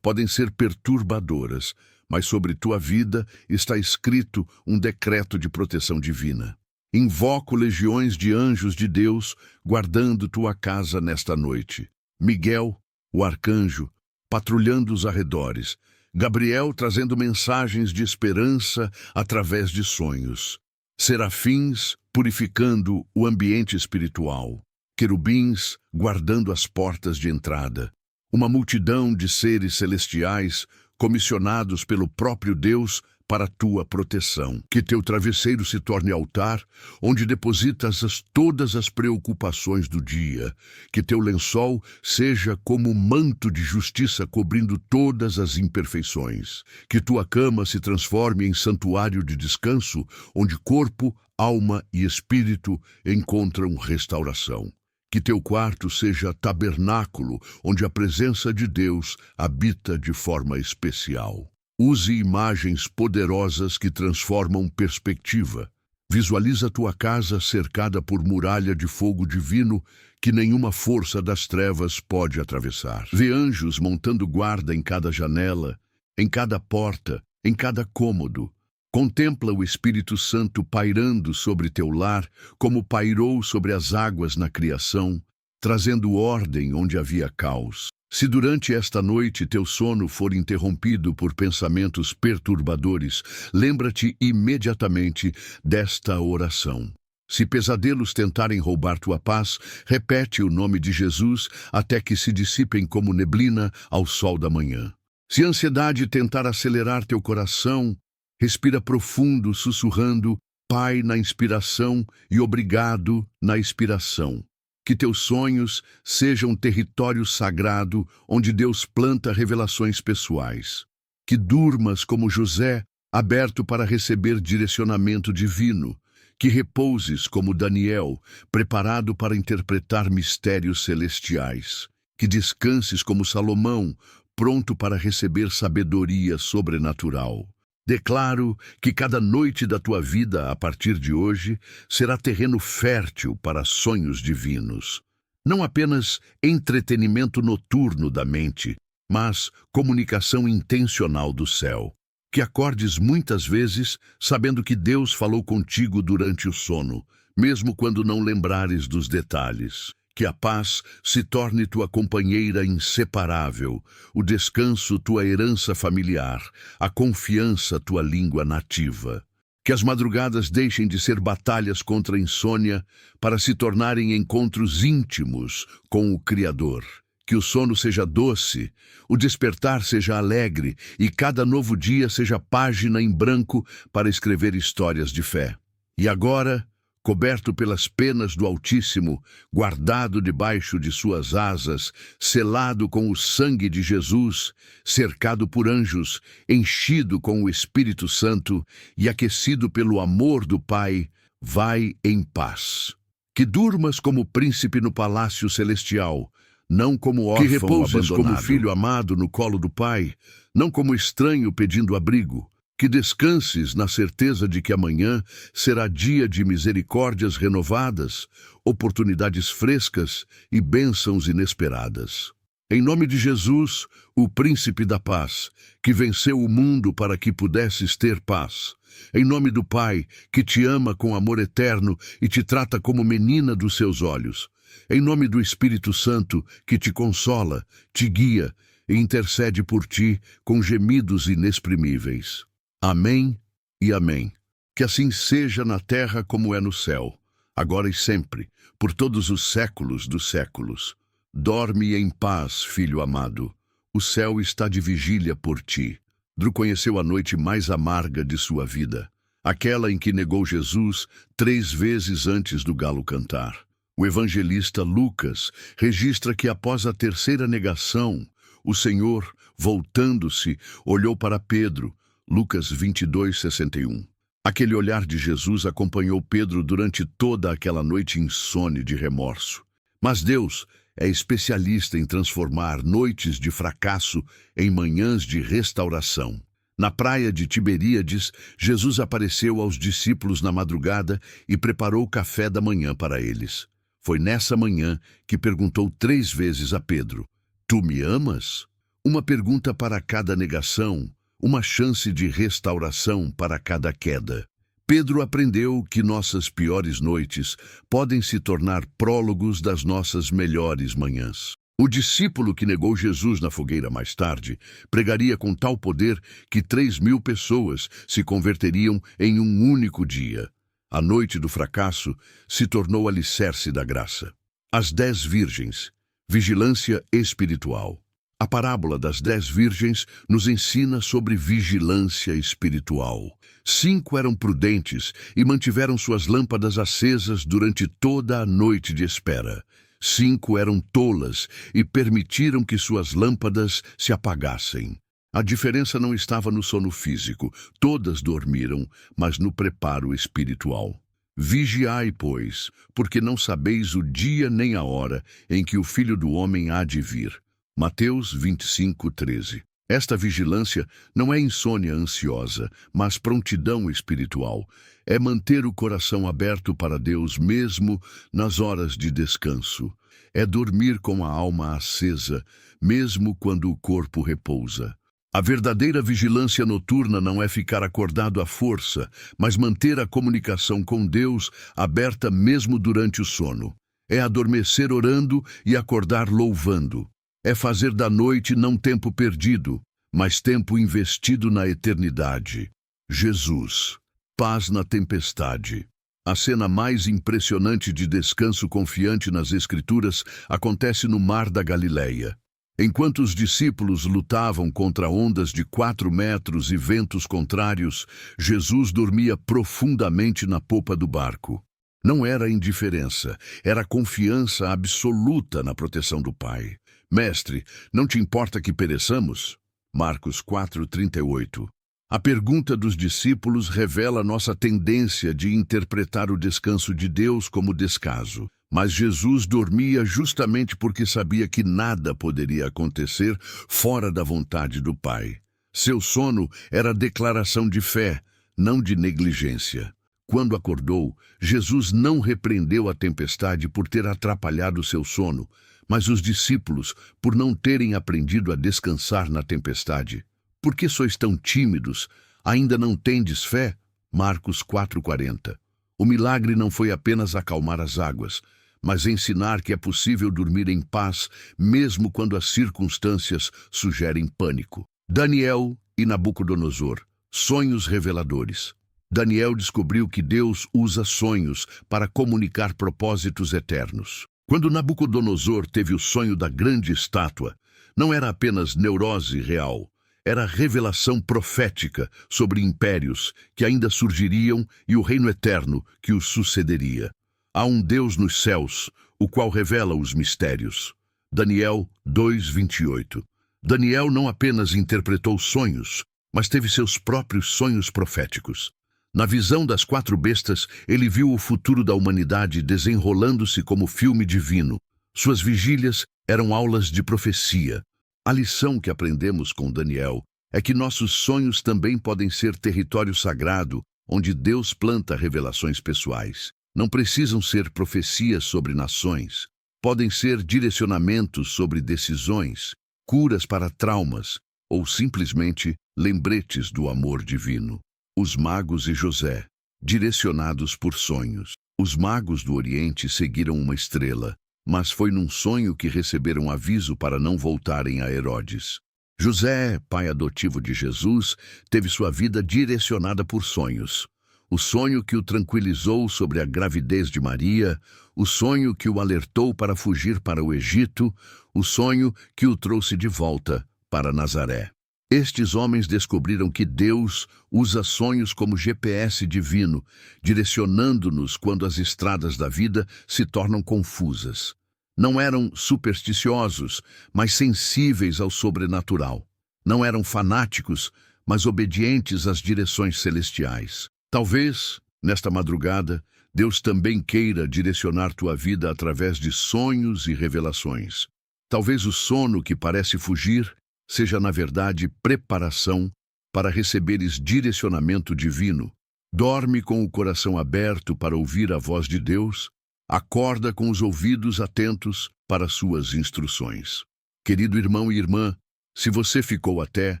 podem ser perturbadoras, mas sobre tua vida está escrito um decreto de proteção divina. Invoco legiões de anjos de Deus guardando tua casa nesta noite. Miguel, o arcanjo, patrulhando os arredores. Gabriel trazendo mensagens de esperança através de sonhos. Serafins purificando o ambiente espiritual. Querubins guardando as portas de entrada. Uma multidão de seres celestiais comissionados pelo próprio Deus para tua proteção. Que teu travesseiro se torne altar, onde depositas todas as preocupações do dia. Que teu lençol seja como um manto de justiça cobrindo todas as imperfeições. Que tua cama se transforme em santuário de descanso, onde corpo, alma e espírito encontram restauração. Que teu quarto seja tabernáculo, onde a presença de Deus habita de forma especial. Use imagens poderosas que transformam perspectiva. Visualiza tua casa cercada por muralha de fogo divino que nenhuma força das trevas pode atravessar. Vê anjos montando guarda em cada janela, em cada porta, em cada cômodo. Contempla o Espírito Santo pairando sobre teu lar, como pairou sobre as águas na criação, trazendo ordem onde havia caos. Se durante esta noite teu sono for interrompido por pensamentos perturbadores, lembra-te imediatamente desta oração. Se pesadelos tentarem roubar tua paz, repete o nome de Jesus até que se dissipem como neblina ao sol da manhã. Se a ansiedade tentar acelerar teu coração, respira profundo, sussurrando: Pai na inspiração e obrigado na expiração. Que teus sonhos sejam um território sagrado onde Deus planta revelações pessoais. Que durmas como José, aberto para receber direcionamento divino. Que repouses como Daniel, preparado para interpretar mistérios celestiais. Que descanses como Salomão, pronto para receber sabedoria sobrenatural. Declaro que cada noite da tua vida, a partir de hoje, será terreno fértil para sonhos divinos. Não apenas entretenimento noturno da mente, mas comunicação intencional do céu. Que acordes muitas vezes sabendo que Deus falou contigo durante o sono, mesmo quando não lembrares dos detalhes. Que a paz se torne tua companheira inseparável, o descanso tua herança familiar, a confiança tua língua nativa. Que as madrugadas deixem de ser batalhas contra a insônia para se tornarem encontros íntimos com o Criador. Que o sono seja doce, o despertar seja alegre e cada novo dia seja página em branco para escrever histórias de fé. E agora, coberto pelas penas do Altíssimo, guardado debaixo de suas asas, selado com o sangue de Jesus, cercado por anjos, enchido com o Espírito Santo e aquecido pelo amor do Pai, vai em paz. Que durmas como príncipe no palácio celestial, não como órfão abandonado. Que repouses como filho amado no colo do Pai, não como estranho pedindo abrigo. Que descanses na certeza de que amanhã será dia de misericórdias renovadas, oportunidades frescas e bênçãos inesperadas. Em nome de Jesus, o Príncipe da Paz, que venceu o mundo para que pudesses ter paz. Em nome do Pai, que te ama com amor eterno e te trata como menina dos seus olhos. Em nome do Espírito Santo, que te consola, te guia e intercede por ti com gemidos inexprimíveis. Amém e amém. Que assim seja na terra como é no céu, agora e sempre, por todos os séculos dos séculos. Dorme em paz, filho amado. O céu está de vigília por ti. Drew conheceu a noite mais amarga de sua vida, aquela em que negou Jesus 3 vezes antes do galo cantar. O evangelista Lucas registra que após a terceira negação, o Senhor, voltando-se, olhou para Pedro. Lucas 22:61. Aquele olhar de Jesus acompanhou Pedro durante toda aquela noite insone de remorso. Mas Deus é especialista em transformar noites de fracasso em manhãs de restauração. Na praia de Tiberíades, Jesus apareceu aos discípulos na madrugada e preparou o café da manhã para eles. Foi nessa manhã que perguntou 3 vezes a Pedro: "Tu me amas?" Uma pergunta para cada negação, uma chance de restauração para cada queda. Pedro aprendeu que nossas piores noites podem se tornar prólogos das nossas melhores manhãs. O discípulo que negou Jesus na fogueira mais tarde pregaria com tal poder que 3.000 pessoas se converteriam em um único dia. A noite do fracasso se tornou alicerce da graça. As 10 virgens, vigilância espiritual. A parábola das 10 virgens nos ensina sobre vigilância espiritual. 5 eram prudentes e mantiveram suas lâmpadas acesas durante toda a noite de espera. 5 eram tolas e permitiram que suas lâmpadas se apagassem. A diferença não estava no sono físico. Todas dormiram, mas no preparo espiritual. Vigiai, pois, porque não sabeis o dia nem a hora em que o Filho do Homem há de vir. Mateus 25:13. Esta vigilância não é insônia ansiosa, mas prontidão espiritual. É manter o coração aberto para Deus mesmo nas horas de descanso. É dormir com a alma acesa, mesmo quando o corpo repousa. A verdadeira vigilância noturna não é ficar acordado à força, mas manter a comunicação com Deus aberta mesmo durante o sono. É adormecer orando e acordar louvando. É fazer da noite não tempo perdido, mas tempo investido na eternidade. Jesus, paz na tempestade. A cena mais impressionante de descanso confiante nas Escrituras acontece no Mar da Galileia. Enquanto os discípulos lutavam contra ondas de 4 metros e ventos contrários, Jesus dormia profundamente na popa do barco. Não era indiferença, era confiança absoluta na proteção do Pai. Mestre, não te importa que pereçamos? Marcos 4:38. A pergunta dos discípulos revela nossa tendência de interpretar o descanso de Deus como descaso. Mas Jesus dormia justamente porque sabia que nada poderia acontecer fora da vontade do Pai. Seu sono era declaração de fé, não de negligência. Quando acordou, Jesus não repreendeu a tempestade por ter atrapalhado seu sono, mas os discípulos por não terem aprendido a descansar na tempestade. Por que sois tão tímidos? Ainda não tendes fé? Marcos 4:40. O milagre não foi apenas acalmar as águas, mas ensinar que é possível dormir em paz, mesmo quando as circunstâncias sugerem pânico. Daniel e Nabucodonosor, sonhos reveladores. Daniel descobriu que Deus usa sonhos para comunicar propósitos eternos. Quando Nabucodonosor teve o sonho da grande estátua, não era apenas neurose real, era revelação profética sobre impérios que ainda surgiriam e o reino eterno que os sucederia. Há um Deus nos céus, o qual revela os mistérios. Daniel 2:28. Daniel não apenas interpretou sonhos, mas teve seus próprios sonhos proféticos. Na visão das 4 bestas, ele viu o futuro da humanidade desenrolando-se como filme divino. Suas vigílias eram aulas de profecia. A lição que aprendemos com Daniel é que nossos sonhos também podem ser território sagrado, onde Deus planta revelações pessoais. Não precisam ser profecias sobre nações. Podem ser direcionamentos sobre decisões, curas para traumas ou simplesmente lembretes do amor divino. Os magos e José, direcionados por sonhos. Os magos do Oriente seguiram uma estrela, mas foi num sonho que receberam aviso para não voltarem a Herodes. José, pai adotivo de Jesus, teve sua vida direcionada por sonhos. O sonho que o tranquilizou sobre a gravidez de Maria, o sonho que o alertou para fugir para o Egito, o sonho que o trouxe de volta para Nazaré. Estes homens descobriram que Deus usa sonhos como GPS divino, direcionando-nos quando as estradas da vida se tornam confusas. Não eram supersticiosos, mas sensíveis ao sobrenatural. Não eram fanáticos, mas obedientes às direções celestiais. Talvez, nesta madrugada, Deus também queira direcionar tua vida através de sonhos e revelações. Talvez o sono que parece fugir seja, na verdade, preparação para receberes direcionamento divino. Dorme com o coração aberto para ouvir a voz de Deus, acorda com os ouvidos atentos para suas instruções. Querido irmão e irmã, se você ficou até,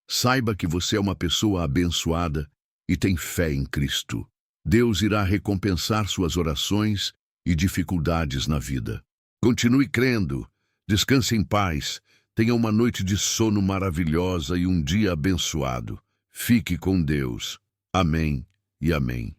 saiba que você é uma pessoa abençoada e tem fé em Cristo. Deus irá recompensar suas orações e dificuldades na vida. Continue crendo, descanse em paz, tenha uma noite de sono maravilhosa e um dia abençoado. Fique com Deus. Amém e amém.